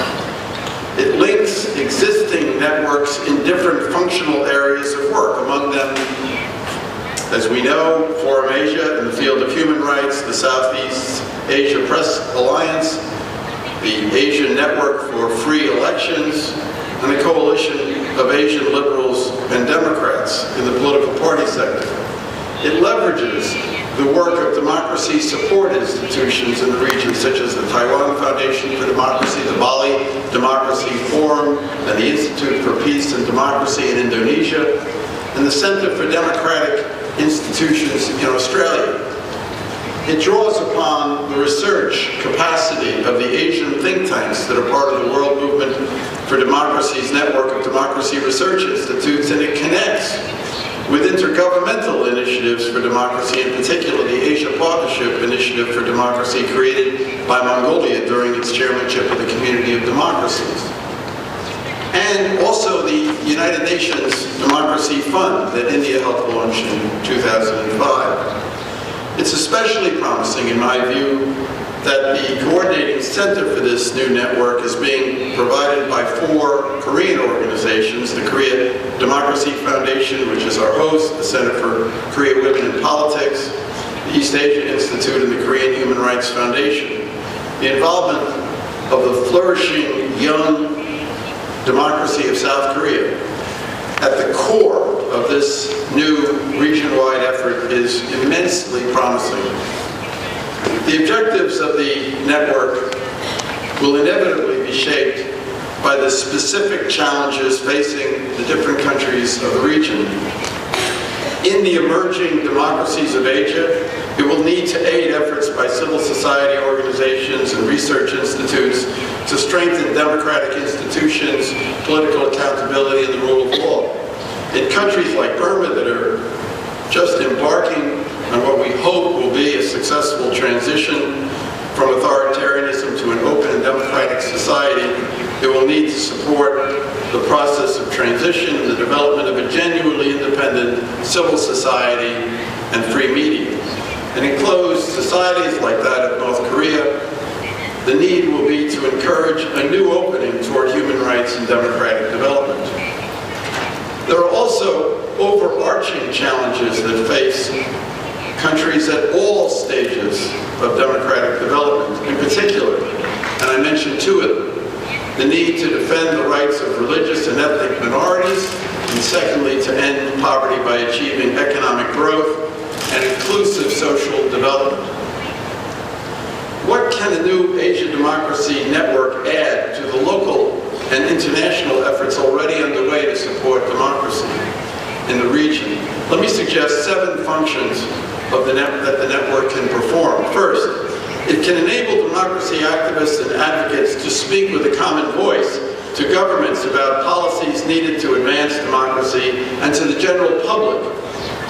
It links existing networks in different functional areas of work, among them, as we know, Forum Asia in the field of human rights, the Southeast Asia Press Alliance, the Asian Network for Free Elections, and the Coalition of Asian Liberals and Democrats in the political party sector. It leverages the work of democracy support institutions in the region, such as the Taiwan Foundation for Democracy, the Bali Democracy Forum, and the Institute for Peace and Democracy in Indonesia, and the Center for Democratic Institutions in Australia. It draws upon the research capacity of the Asian think tanks that are part of the World Movement for Democracy's network of democracy research institutes, and it connects with intergovernmental initiatives for democracy, in particular the Asia Partnership Initiative for Democracy created by Mongolia during its chairmanship of the Community of Democracies. And also the United Nations Democracy Fund that India helped launch in 2005. It's especially promising, in my view, that the coordinating center for this new network is being provided by 4 Korean organizations: the Korea Democracy Foundation, which is our host, the Center for Korea Women in Politics, the East Asia Institute, and the Korean Human Rights Foundation. The involvement of the flourishing young democracy of South Korea at the core of this new region-wide effort is immensely promising. The objectives of the network will inevitably be shaped by the specific challenges facing the different countries of the region. In the emerging democracies of Asia, it will need to aid efforts by civil society organizations and research institutes to strengthen democratic institutions, political accountability, and the rule of law. In countries like Burma that are just embarking on what we hope will be a successful transition from authoritarianism to an open and democratic society, it will need to support the process of transition and the development of a genuinely independent civil society and free media. And in closed societies like that of North Korea, the need will be to encourage a new opening toward human rights and democratic development. There are also overarching challenges that face countries at all stages of democratic development. In particular, and I mentioned 2 of them, the need to defend the rights of religious and ethnic minorities, and secondly, to end poverty by achieving economic growth and inclusive social development. What can a new Asia Democracy Network add to the local and international efforts already underway to support democracy in the region? Let me suggest 7 functions that the network can perform. First, it can enable democracy activists and advocates to speak with a common voice to governments about policies needed to advance democracy and to the general public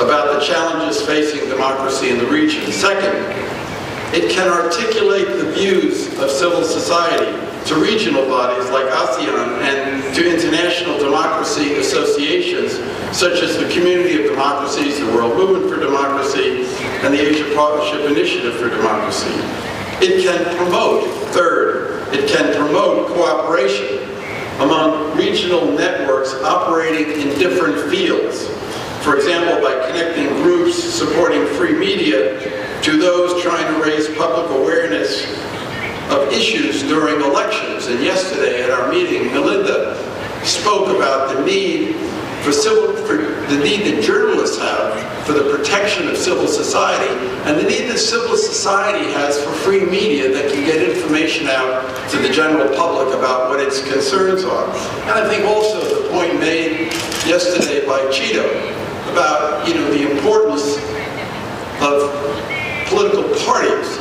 about the challenges facing democracy in the region. Second, it can articulate the views of civil society to regional bodies like ASEAN and to international democracy associations such as the Community of Democracies, the World Movement for Democracy, and the Asia Partnership Initiative for Democracy. It can promote, third, it can promote cooperation among regional networks operating in different fields. For example, by connecting groups supporting free media to those trying to raise public awareness of issues during elections. And yesterday at our meeting, Melinda spoke about the need that journalists have for the protection of civil society, and the need that civil society has for free media that can get information out to the general public about what its concerns are. And I think also the point made yesterday by Cheeto about the importance of political parties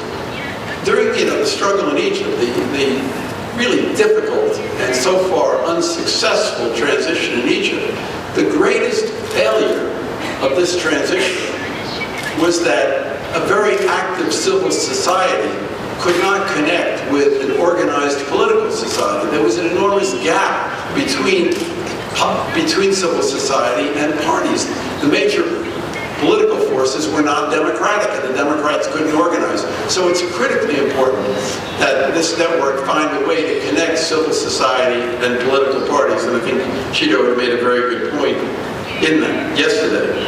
during the struggle in Egypt, the really difficult and so far unsuccessful transition in Egypt. The greatest failure of this transition was that a very active civil society could not connect with an organized political society. There was an enormous gap between civil society and parties. The major political forces were not democratic, and the Democrats couldn't organize. So it's critically important that this network find a way to connect civil society and political parties, and I think Cheeto had made a very good point in that yesterday.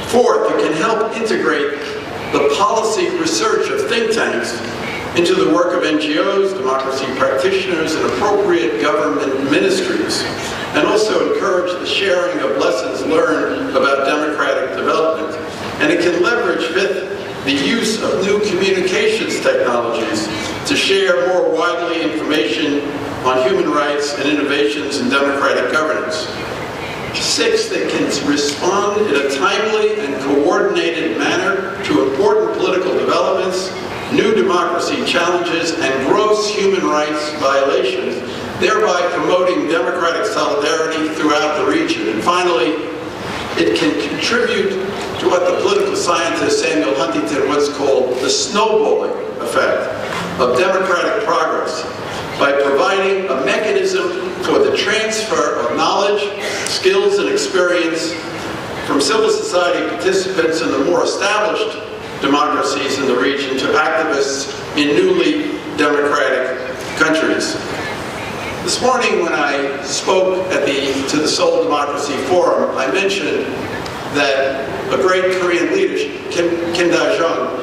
Fourth, it can help integrate the policy research of think tanks into the work of NGOs, democracy practitioners, and appropriate government ministries, and also encourage the sharing of lessons learned about democratic development. And it can leverage, fifth, the use of new communications technologies to share more widely information on human rights and innovations in democratic governance. 6, that can respond in a timely and coordinated manner to important political developments, new democracy challenges, and gross human rights violations, thereby promoting democratic solidarity throughout the region. And finally, it can contribute to what the political scientist Samuel Huntington once called the snowballing effect of democratic progress by providing a mechanism for the transfer of knowledge, skills, and experience from civil society participants in the more established democracies in the region to activists in newly democratic countries. This morning when I spoke to the Seoul Democracy Forum, I mentioned that a great Korean leader, Kim Dae-jung,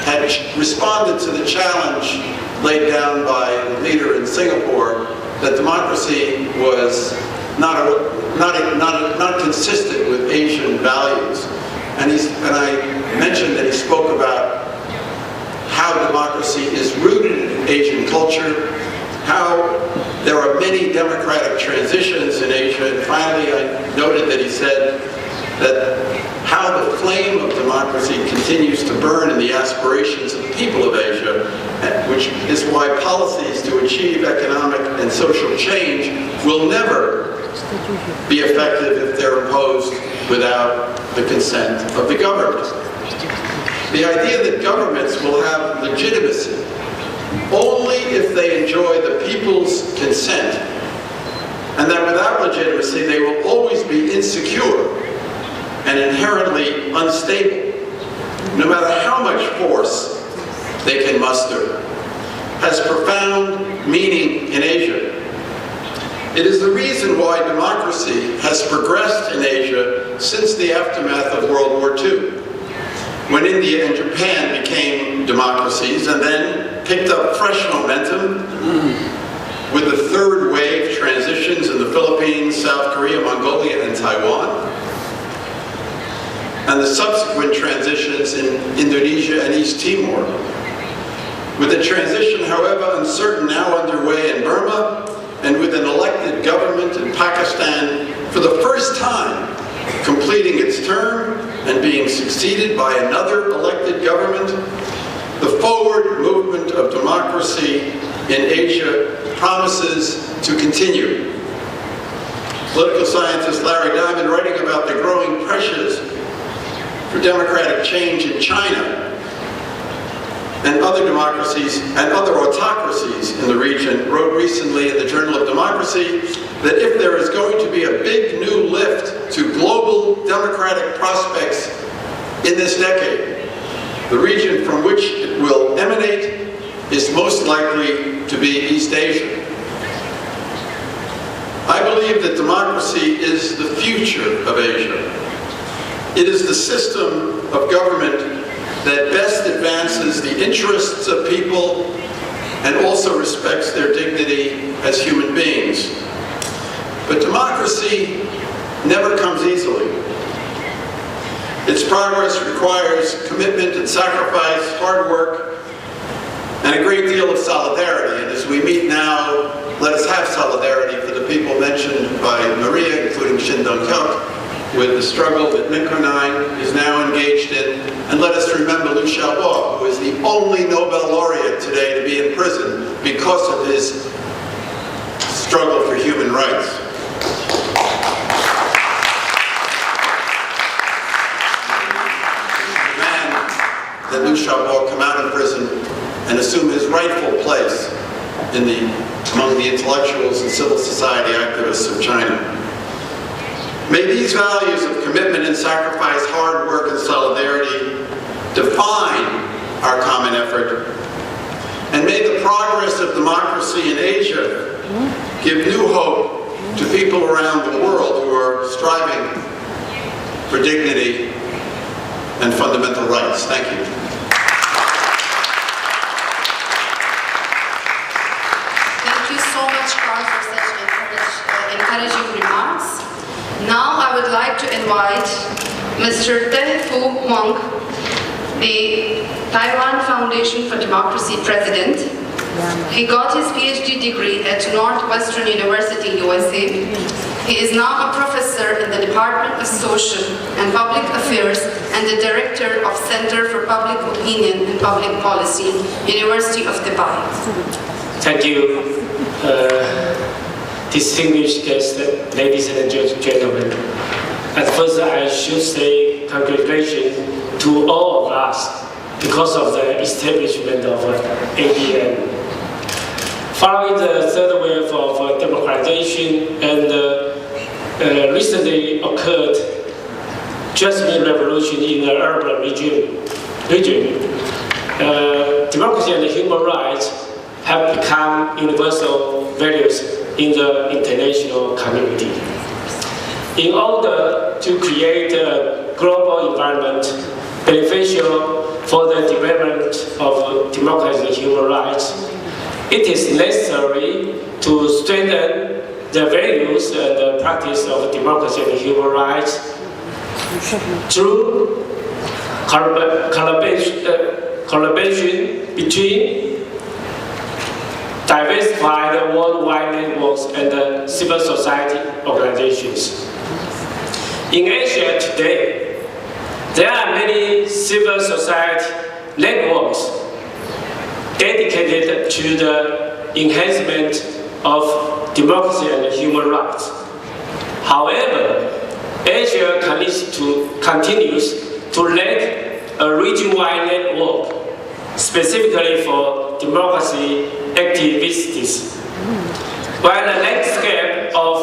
had responded to the challenge laid down by the leader in Singapore that democracy was not consistent with Asian values. And I mentioned that he spoke about how democracy is rooted in Asian culture, how there are many democratic transitions in Asia, and finally I noted that he said that how the flame of democracy continues to burn in the aspirations of the people of Asia, which is why policies to achieve economic and social change will never be effective if they're imposed without the consent of the government. The idea that governments will have legitimacy only if they enjoy the people's consent, and that without legitimacy they will always be insecure and inherently unstable, no matter how much force they can muster, has profound meaning in Asia. It is the reason why democracy has progressed in Asia since the aftermath of World War II, when India and Japan became democracies and then picked up fresh momentum with the third wave transitions in the Philippines, South Korea, Mongolia, and Taiwan, and the subsequent transitions in Indonesia and East Timor. With the transition, however uncertain, now underway in Burma, and with an elected government in Pakistan for the first time completing its term and being succeeded by another elected government, the forward movement of democracy in Asia promises to continue. Political scientist Larry Diamond, writing about the growing pressures for democratic change in China and other democracies and other autocracies in the region, wrote recently in the Journal of Democracy that if there is going to be a big new lift to global democratic prospects in this decade, the region from which it will emanate is most likely to be East Asia. I believe that democracy is the future of Asia. It is the system of government that best advances the interests of people and also respects their dignity as human beings. But democracy never comes easily. Its progress requires commitment and sacrifice, hard work, and a great deal of solidarity. And as we meet now, let us have solidarity for the people mentioned by Maria, including Shin Dong-hyuk, with the struggle that Min Ko-naing is now engaged in. And let us remember Liu Xiaobo, who is the only Nobel laureate today to be in prison because of his struggle for human rights. The man that Liu Xiaobo come out of prison and assume his rightful place among the intellectuals and civil society activists of China. May these values of commitment and sacrifice, hard work and solidarity define our common effort. And may the progress of democracy in Asia give new hope to people around the world who are striving for dignity and fundamental rights. Thank you. Thank you so much, Carl, for such encouraging remarks. Now I would like to invite Mr. Tae Fu Hwang, the Taiwan Foundation for Democracy president. He got his PhD degree at Northwestern University, USA. He is now a professor in the Department of Social and Public Affairs and the director of Center for Public Opinion and Public Policy, University of Dubai. Thank you, distinguished guests, ladies and gentlemen. At first, I should say congratulations to all of us because of the establishment of ADN. Following the third wave of democratization and recently occurred Jasmine Revolution in the urban region, democracy and human rights have become universal values in the international community. In order to create a global environment beneficial for the development of democracy and human rights, it is necessary to strengthen the values and the practice of democracy and human rights through collaboration between diversified worldwide networks and civil society organizations. In Asia today, there are many civil society networks dedicated to the enhancement of democracy and human rights. However, Asia continues to lack a region-wide network specifically for democracy activists. While the landscape of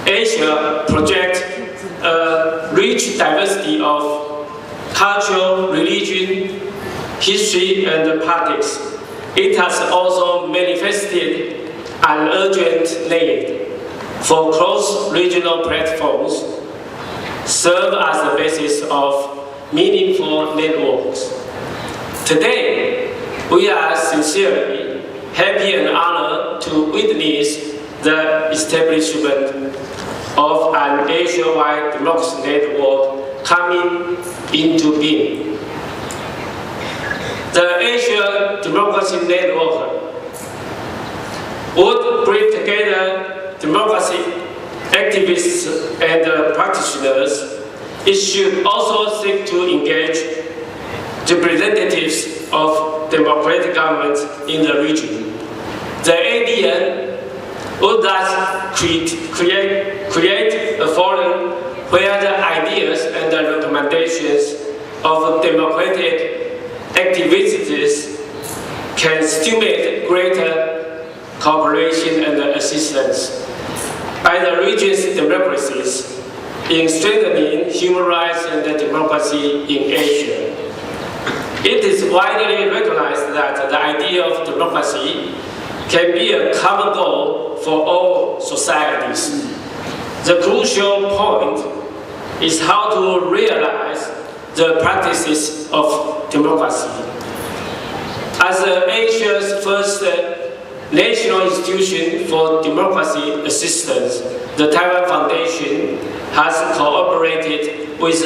Asia projects a rich diversity of culture, religion, history, and politics, it has also manifested an urgent need for cross-regional platforms serve as the basis of meaningful networks. Today, we are sincerely happy and honored to witness the establishment of an Asia-wide democracy network coming into being. The Asia Democracy Network would bring together democracy activists and practitioners. It should also seek to engage representatives of democratic governments in the region. The ADN would thus create a forum where the ideas and the recommendations of democratic activists can stimulate greater cooperation and assistance by the region's democracies in strengthening human rights and democracy in Asia. It is widely recognized that the idea of democracy can be a common goal for all societies. The crucial point is how to realize the practices of democracy. As Asia's first national institution for democracy assistance, the Taiwan Foundation has cooperated with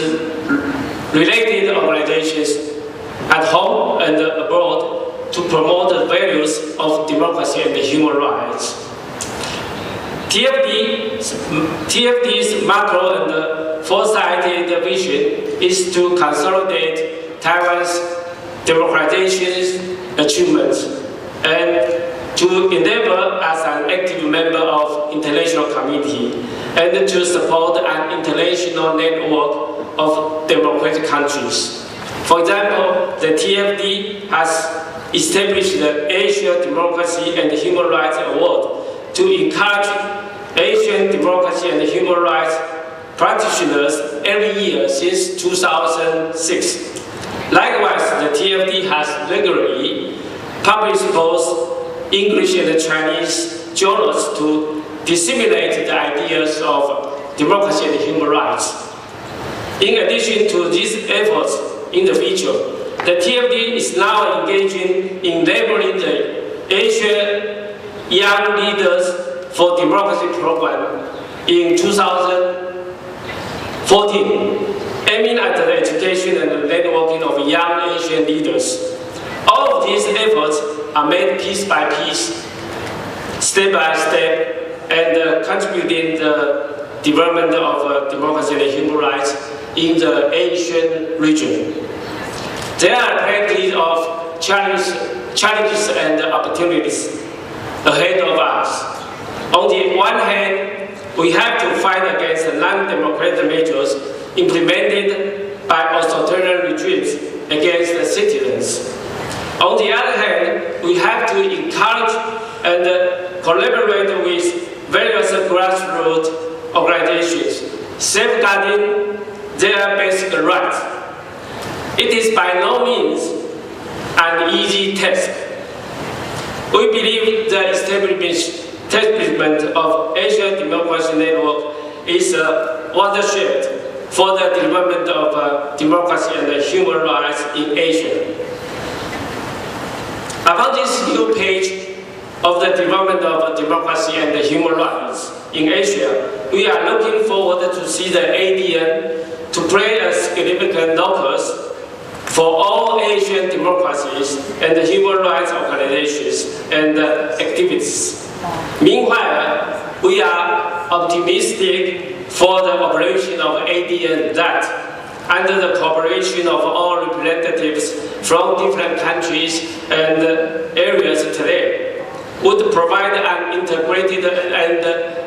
related organizations at home and abroad to promote the values of democracy and human rights. TFD's macro and foresighted vision is to consolidate Taiwan's democratization achievements and to endeavor as an active member of international community and to support an international network of democratic countries. For example, the TFD has established the Asia Democracy and Human Rights Award to encourage Asian democracy and human rights practitioners every year since 2006. Likewise, the TFD has regularly published both English and Chinese journals to disseminate the ideas of democracy and human rights. In addition to these efforts in the future, the TFD is now engaging in labeling the Asian Young Leaders for Democracy program in 2014, aiming at the education and networking of young Asian leaders. All of these efforts are made piece by piece, step by step, and contributing the development of democracy and human rights in the Asian region. There are plenty of challenges and opportunities ahead of us. On the one hand, we have to fight against non-democratic measures implemented by authoritarian regimes against the citizens. On the other hand, we have to encourage and collaborate with various grassroots organizations, safeguarding their basic rights. It is by no means an easy task. We believe the establishment of Asian Democracy Network is a watershed for the development of democracy and human rights in Asia. About this new page of the development of democracy and human rights in Asia, we are looking forward to see the ADN to play a significant role for all Asian democracies and human rights organizations and activities. Meanwhile, we are optimistic for the operation of ADN that, under the cooperation of all representatives from different countries and areas today, would provide an integrated and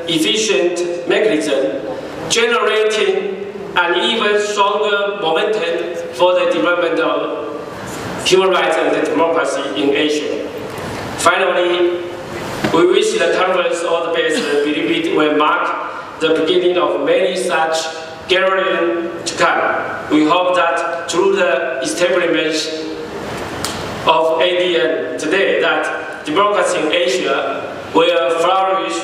efficient mechanism, generating an even stronger momentum for the development of human rights and democracy in Asia. Finally, we wish the conference all the best and believe it will mark the beginning of many such gatherings to come. We hope that through the establishment of ADN today, that democracy in Asia will flourish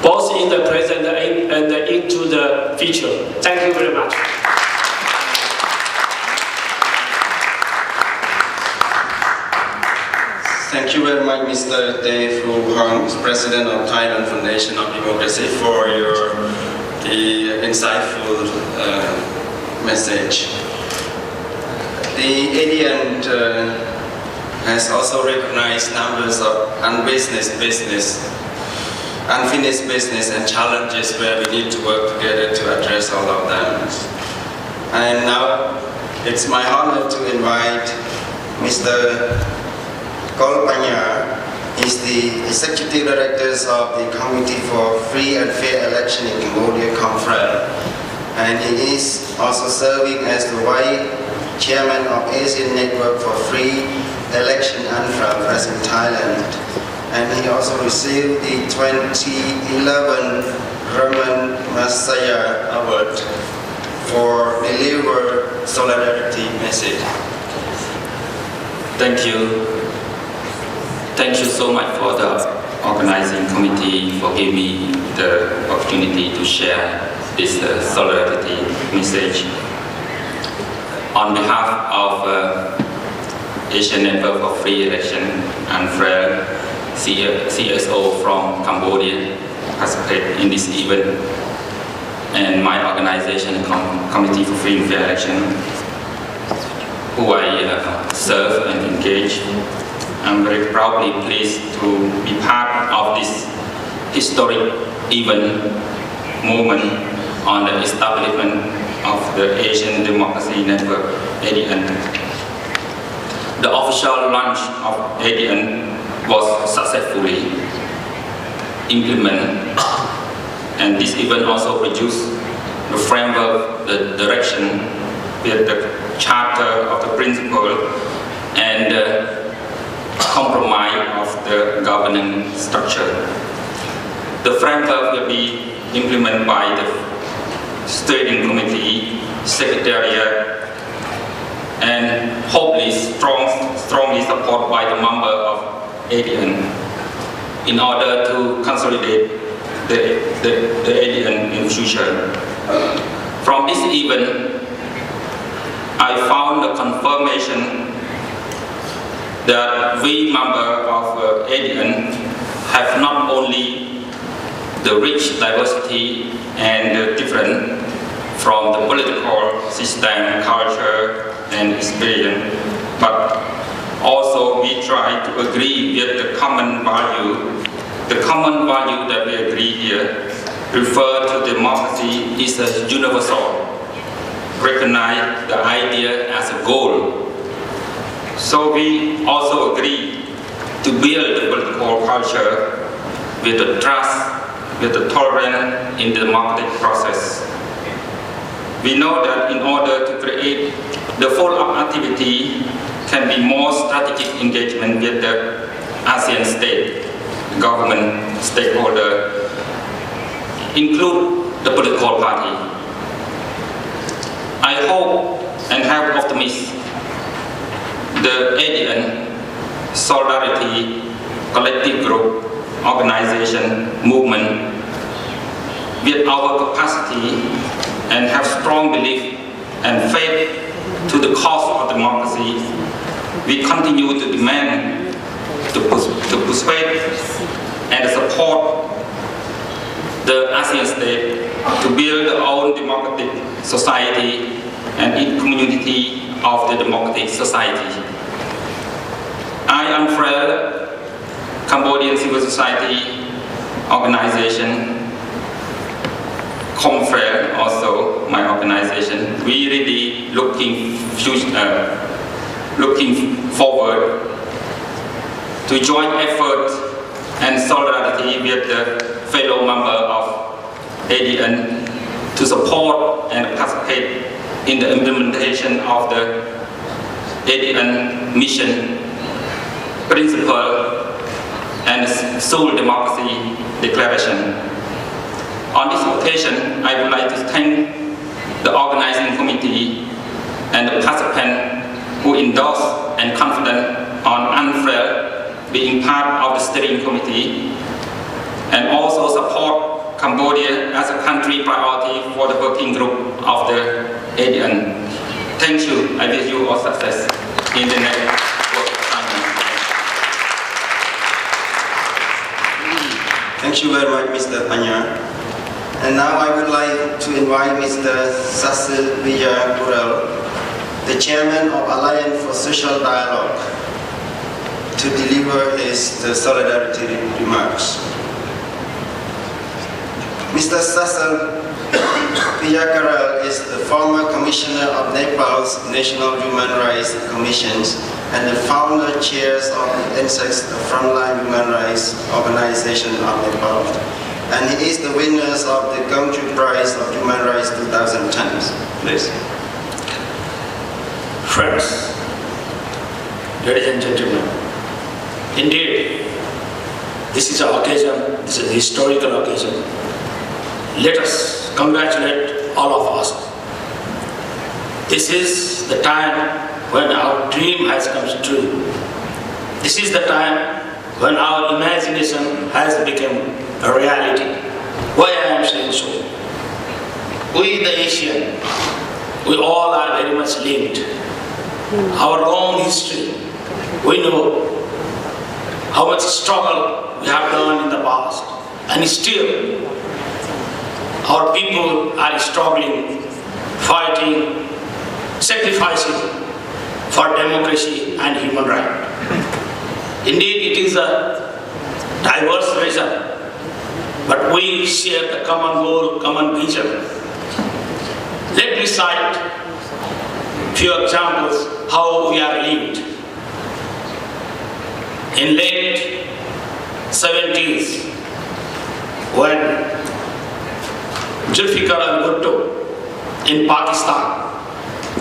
both in the present and into the future. Thank you very much. Thank you very much, Mr. Tay Phu Hong, President of Thailand Foundation of Democracy, for the insightful message. The ADN has also recognized numbers of unfinished business and challenges where we need to work together to address all of them. And now it's my honor to invite Mr. Kolpanya. He's the Executive Director of the Committee for Free and Fair Election in Cambodia, COMFREL. And he is also serving as the Vice Chairman of Asian Network for Free Election UNFREL as in Thailand. And he also received the 2011 Raman Masaya Award for deliver solidarity message. Thank you. Thank you so much for the organizing committee for giving me the opportunity to share this solidarity message. On behalf of Asian Network for Free Election and FREL, CSO from Cambodia participated in this event, and my organization, Committee for Free and Fair Election, who I serve and engage. I'm very proudly pleased to be part of this historic event movement on the establishment of the Asian Democracy Network, ADN. The official launch of ADN was successfully implemented, and this event also produced the framework, the direction, the charter of the principle, and compromise of the governing structure. The framework will be implemented by the steering committee, secretariat, and hopefully strongly supported by the member of ADN in order to consolidate the ADN in the future. From this event, I found the confirmation that we members of ADN have not only the rich diversity and the different from the political system, culture, and experience, but also we try to agree with the common value. The common value that we agree here refer to democracy is a universal, recognize the idea as a goal. So we also agree to build the political culture with the trust, with the tolerance in the democratic process. We know that in order to create the follow-up activity can be more strategic engagement with the ASEAN state, government, stakeholder, include the political party. I hope and have optimism the ADN, Solidarity, collective group, organization, movement, with our capacity and have strong belief and faith to the cause of democracy, we continue to demand, to persuade and support the ASEAN state to build their own democratic society and in community of the democratic society. I unfurl Cambodian civil society organization, Confrere, also my organization. We really looking forward to join effort and solidarity with the fellow member of ADN to support and participate in the implementation of the ADN mission principle and Seoul Democracy Declaration. On this occasion, I would like to thank the organizing committee and the participants who endorsed and confident on UNFREL being part of the steering committee, and also support Cambodia as a country priority for the working group of the ADN. Thank you. I wish you all success in the next work assignment. Thank you very much, Mr. Panya. And now I would like to invite Mr. Cecil Villa-Burrell, the chairman of Alliance for Social Dialogue, to deliver his solidarity remarks. Mr. Cecil Villa-Burrell is the former commissioner of Nepal's National Human Rights Commissions and the founder chairs of the NSEX, the Frontline Human Rights Organization of Nepal. And he is the winner of the Gongju Prize of Human Rights 2010. Please. Friends, ladies and gentlemen, indeed, this is an occasion, this is a historical occasion. Let us congratulate all of us. This is the time when our dream has come true. This is the time when our imagination has become a reality. Why I am saying so? We the Asian, we all are very much linked. Our long history, we know how much struggle we have done in the past, and still our people are struggling, fighting, sacrificing for democracy and human rights. Indeed, it is a diverse region, but we share the common goal, common vision. Let me cite few examples how we are linked. In late 70s, when Zulfikar al-Bhutto in Pakistan,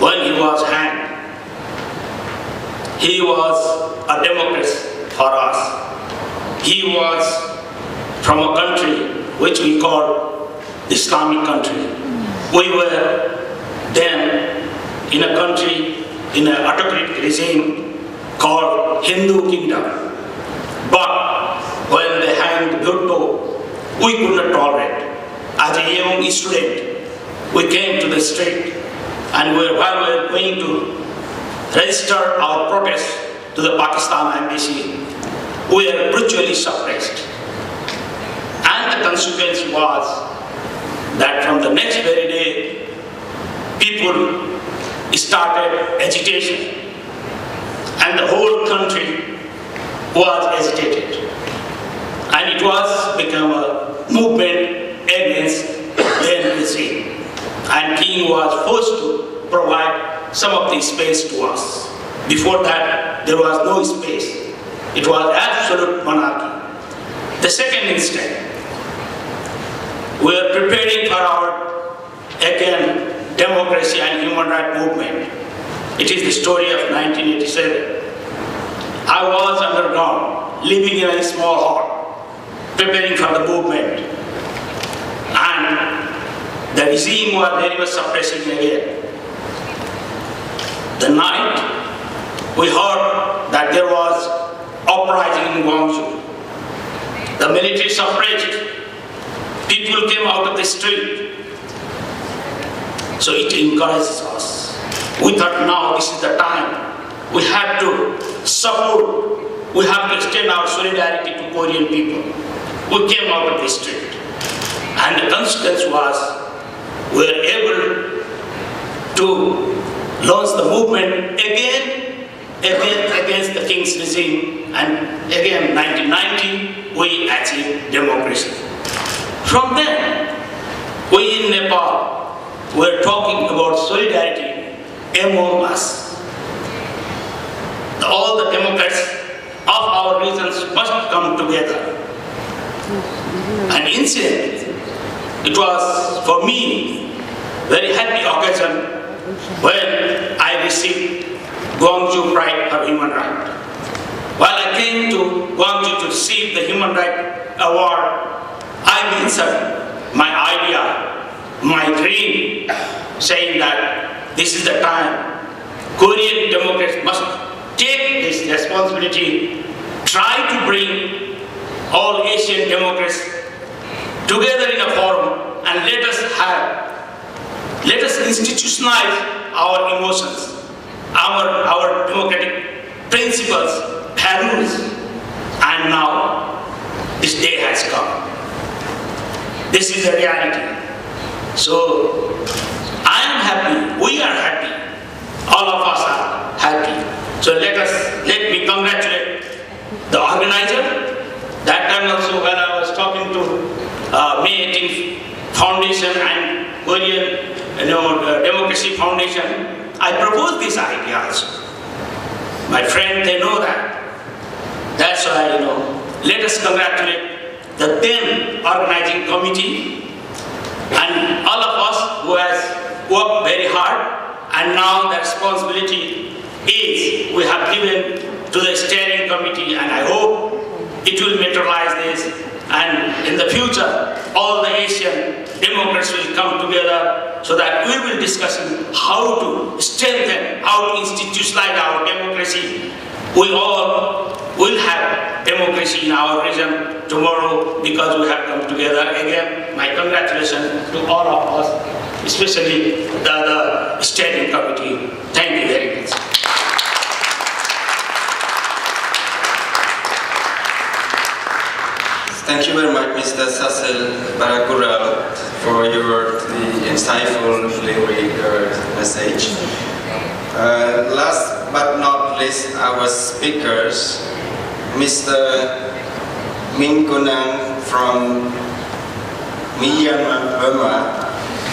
when he was hanged, he was a Democrat for us. He was from a country which we call Islamic country. We were then in a country, in an autocratic regime called Hindu Kingdom. But when they hanged Bhutto, we could not tolerate. As a young student, we came to the street, and while we were going to register our protest to the Pakistan embassy, we were brutally suppressed. And the consequence was that from the next very day, people started agitation, and the whole country was agitated, and it was become a movement against the regime, and King was forced to provide some of the space to us. Before that, there was no space. It was absolute monarchy. The second instant, we are preparing for our, again, democracy and human rights movement. It is the story of 1987. I was underground, living in a small hall, preparing for the movement. And the regime was very much suppressing again. The night, we heard that there was uprising in Guangzhou. The military suppressed. People came out of the street. So it encourages us. We thought now this is the time. We have to support. We have to extend our solidarity to Korean people. We came out of the street. And the consequence was we were able to launch the movement again against the king's regime, and again 1990 we achieved democracy. From then, we in Nepal were talking about solidarity among us. All the Democrats of our regions must come together. And incidentally, it was for me very happy occasion when I received Guangzhou Prize for Human Rights. While I came to Guangzhou to receive the Human Rights Award, I mentioned my idea, my dream, saying that this is the time Korean democrats must take this responsibility, try to bring all Asian democrats together in a forum, and let us institutionalize our emotions, our democratic principles, values, and now this day has come. This is the reality. So I am happy, we are happy, all of us are happy. So let me congratulate the organizer. That time also when I was talking to May 18th Foundation and Korean Democracy Foundation, I proposed this idea also. My friend, they know that. That's why, let us congratulate the then organizing committee and all of us who has worked very hard, and now the responsibility is we have given to the steering committee, and I hope it will materialize this, and in the future all the Asian democrats will come together so that we will discuss how to strengthen, how to institutionalize our democracy. We all will have democracy in our region tomorrow because we have come together. Again, my congratulations to all of us, especially the steering committee. Thank you very much. Thank you very much, Mr. Cecil Barakural, for your insightful message. Last but not least, our speakers, Mr. Min Kunang from Myanmar, Burma,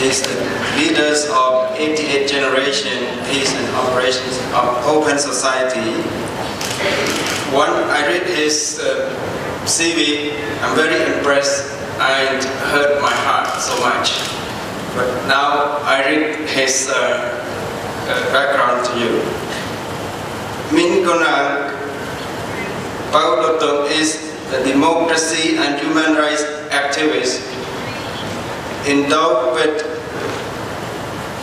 is the leaders of 88th Generation Peace and Operations of Open Society. I read his CV, I'm very impressed and hurt my heart so much. But now I read his background to you. Min Kunang Paulotom is a democracy and human rights activist endowed with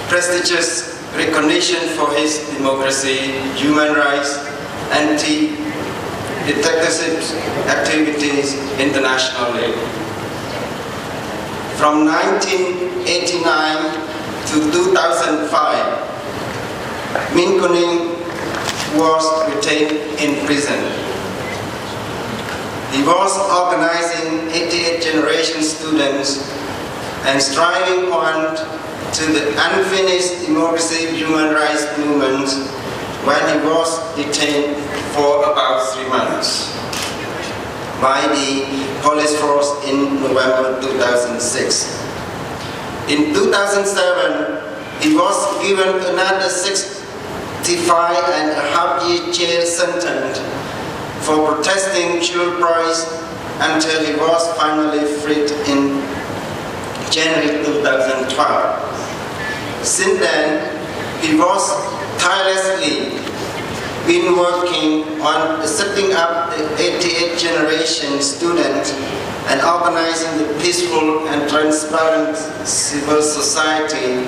prestigious recognition for his democracy, human rights, anti-dictatorship activities internationally. From 1989 to 2005, Min Kunang was retained in prison. He was organizing 88th generation students and striving on to the unfinished democracy human rights movement when he was detained for about 3 months by the police force in November 2006. In 2007, he was given another 65.5-year jail sentence for protesting fuel price until he was finally freed in January 2012. Since then, he was tirelessly been working on setting up the 88th generation student and organizing the peaceful and transparent civil society.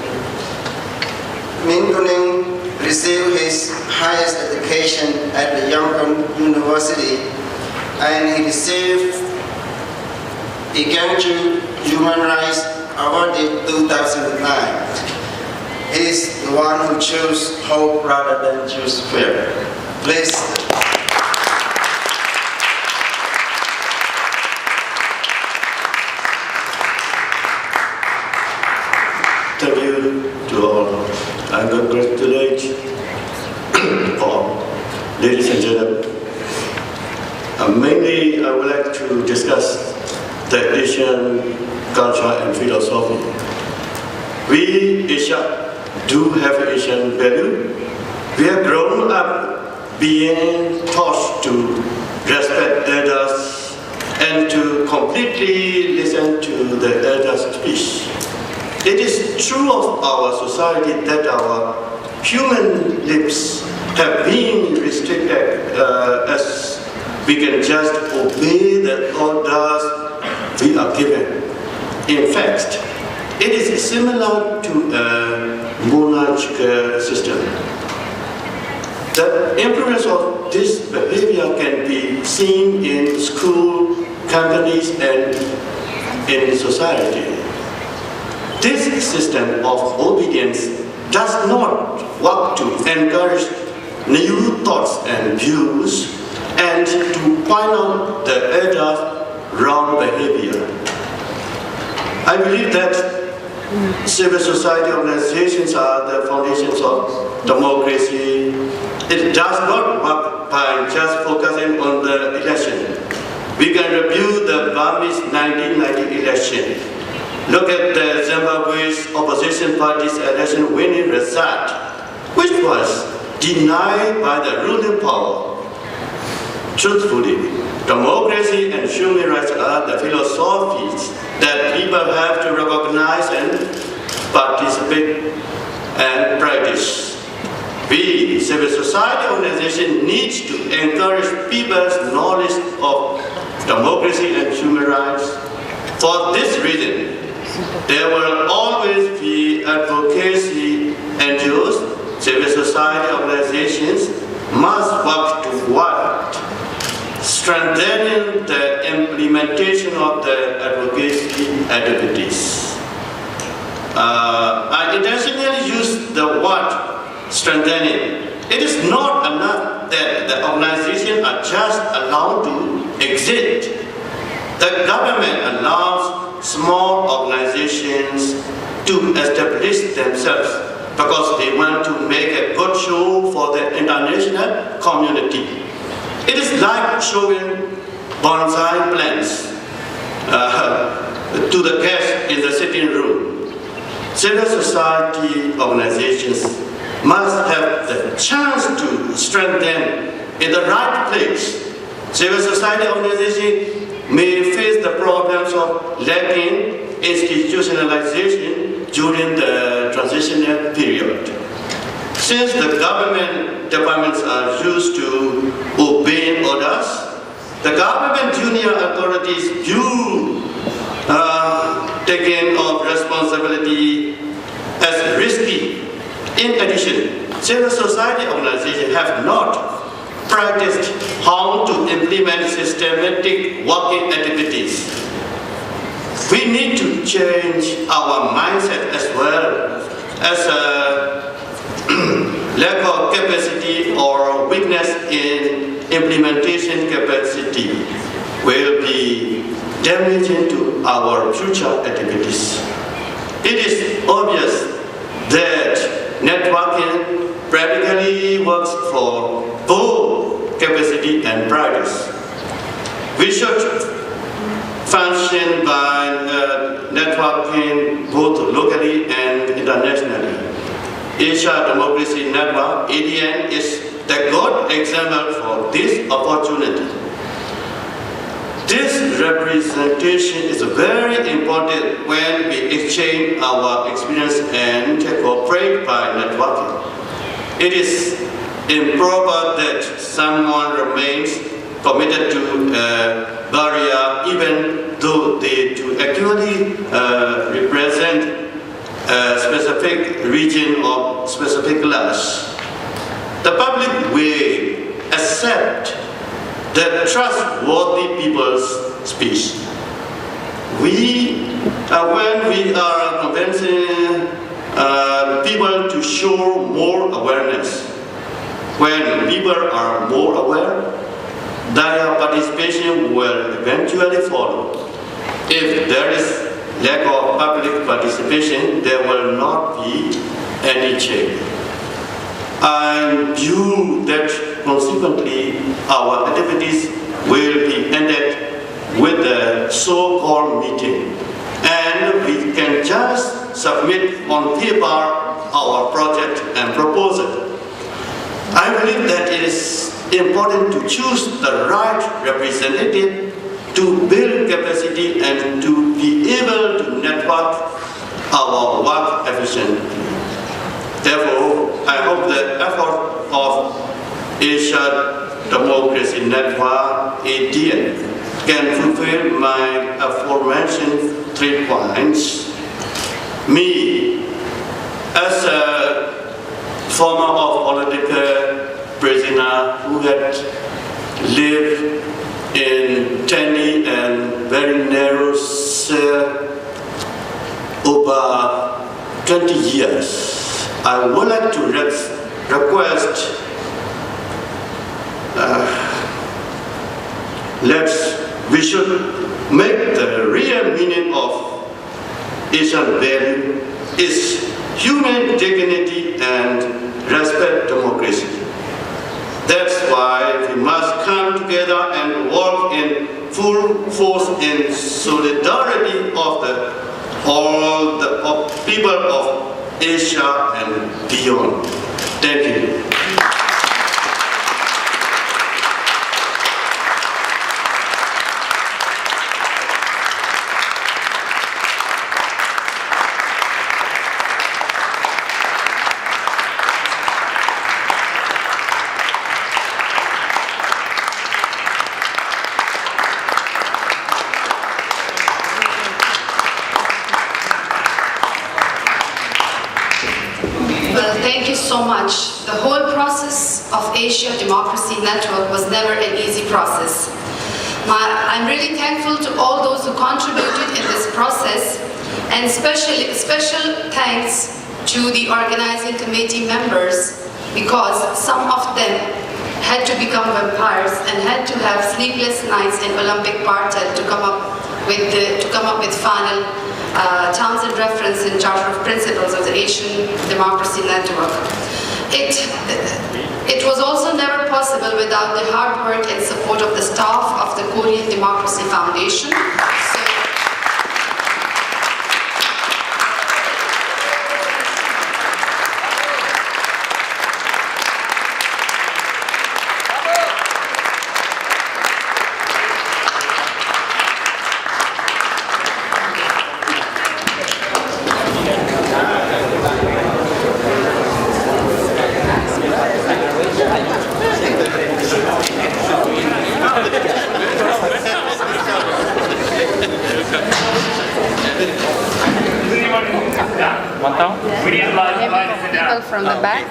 Min Kuning received his highest education at the Yangon University, and he received the Ganju Human Rights Award in 2009. He is the one who chose hope rather than choose fear. Please. Thank you to all. I congratulate all, ladies and gentlemen. Mainly, I would like to discuss the Asian culture and philosophy. We, Asia, do have Asian value. We have grown up being taught to respect elders and to completely listen to the elders' speech. It is true of our society that our human lives have been restricted as we can just obey the orders we are given. In fact, it is similar to a monarchical system. The influence of this behavior can be seen in school, companies, and in society. This system of obedience does not work to encourage new thoughts and views and to point out the elders' wrong behavior. I believe that civil society organizations are the foundations of democracy. It does not work by just focusing on the election. We can review the Burmese 1990 election. Look at the Zimbabwe's opposition party's election winning result, which was denied by the ruling power. Truthfully, democracy and human rights are the philosophies that people have to recognize and participate and practice. We, civil society organization, needs to encourage people's knowledge of democracy and human rights. For this reason, there will always be advocacy NGOs, civil society organizations must work toward strengthening the implementation of the advocacy activities. I intentionally use the word strengthening. It is not enough that the organizations are just allowed to exist. The government allows small organizations to establish themselves because they want to make a good show for the international community. It is like showing bonsai plants to the guests in the sitting room. Civil society organizations must have the chance to strengthen in the right place. Civil society organizations may face the problems of lacking institutionalization during the transitional period. Since the government departments are used to obeying orders, the government junior authorities view taking of responsibility as risky. In addition, civil society organizations have not practiced how to implement systematic working activities. We need to change our mindset as well as a lack of capacity or weakness in implementation capacity will be damaging to our future activities. It is obvious unity and progress. We should function by networking both locally and internationally. Asia Democracy Network, ADN, is the good example for this opportunity. This representation is very important when we exchange our experience and cooperate by networking. It is improper that someone remains committed to a barrier even though they do actually represent a specific region or specific class. The public will accept the trustworthy people's speech. When we are convincing people to show more awareness, when people are more aware, their participation will eventually follow. If there is lack of public participation, there will not be any change. I view that consequently our activities will be ended with the so-called meeting, and we can just submit on paper our project and proposal. I believe that it is important to choose the right representative to build capacity and to be able to network our work efficiently. Therefore, I hope the effort of Asia Democracy Network, ADN, can fulfill my aforementioned 3 points. Me, as a former political prisoner who had lived in tiny and very narrow cell over 20 years, I would like to request we should make the real meaning of Asian value is human dignity and respect democracy. That's why we must come together and work in full force in solidarity of all the people of Asia and beyond. Thank you. Thank you so much. The whole process of Asia Democracy Network was never an easy process. I'm really thankful to all those who contributed in this process, and special thanks to the organizing committee members, because some of them had to become vampires and had to have sleepless nights in Olympic Parterre to come up with final Townsend reference in Charter of Principles of the Asian Democracy Network. It was also never possible without the hard work and support of the staff of the Korean Democracy Foundation. People from the back.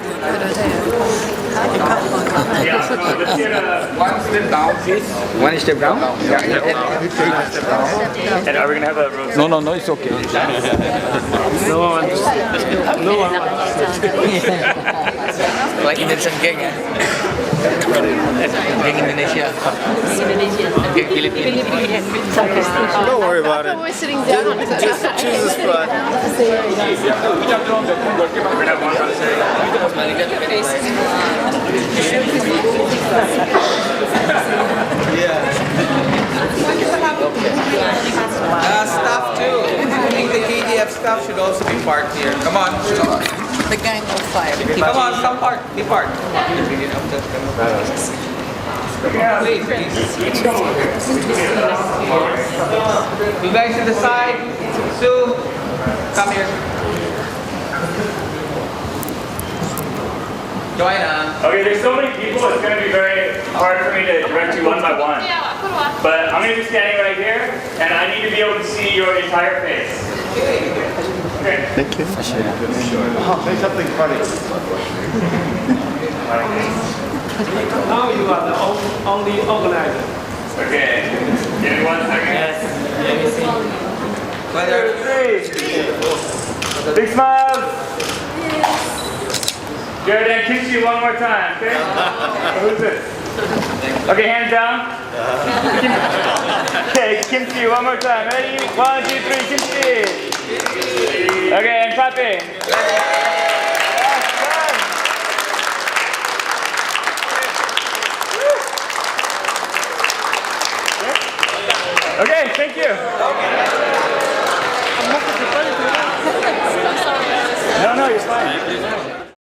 One step down, please. One step down? Yeah. And are we going to have a... No, it's okay. No one. Like Indonesian gang ya. Geng Indonesia. Geng Filipina. Don't worry about it. We're sitting down. Just choose a spot. Staff too. I think the KDF staff should also be parked here. Come on. The gang will fire. Come on, come park. Be parked. Please, please. You guys to the side. Sue, come here. Join us. Okay, there's so many people, it's going to be very hard for me to direct you one by one. But I'm going to be standing right here, and I need to be able to see your entire face. Okay. Thank you. Say something funny. Now you are the only organizer. Okay. Give me 1 second. Yes. Three. Big smiles. Good, and kimchi one more time, okay? Who's this? Okay, hands down. Okay, kimchi one more time. Ready? 1, 2, 3, kimchi. Okay, and clapping. Okay, thank you. No, you're fine.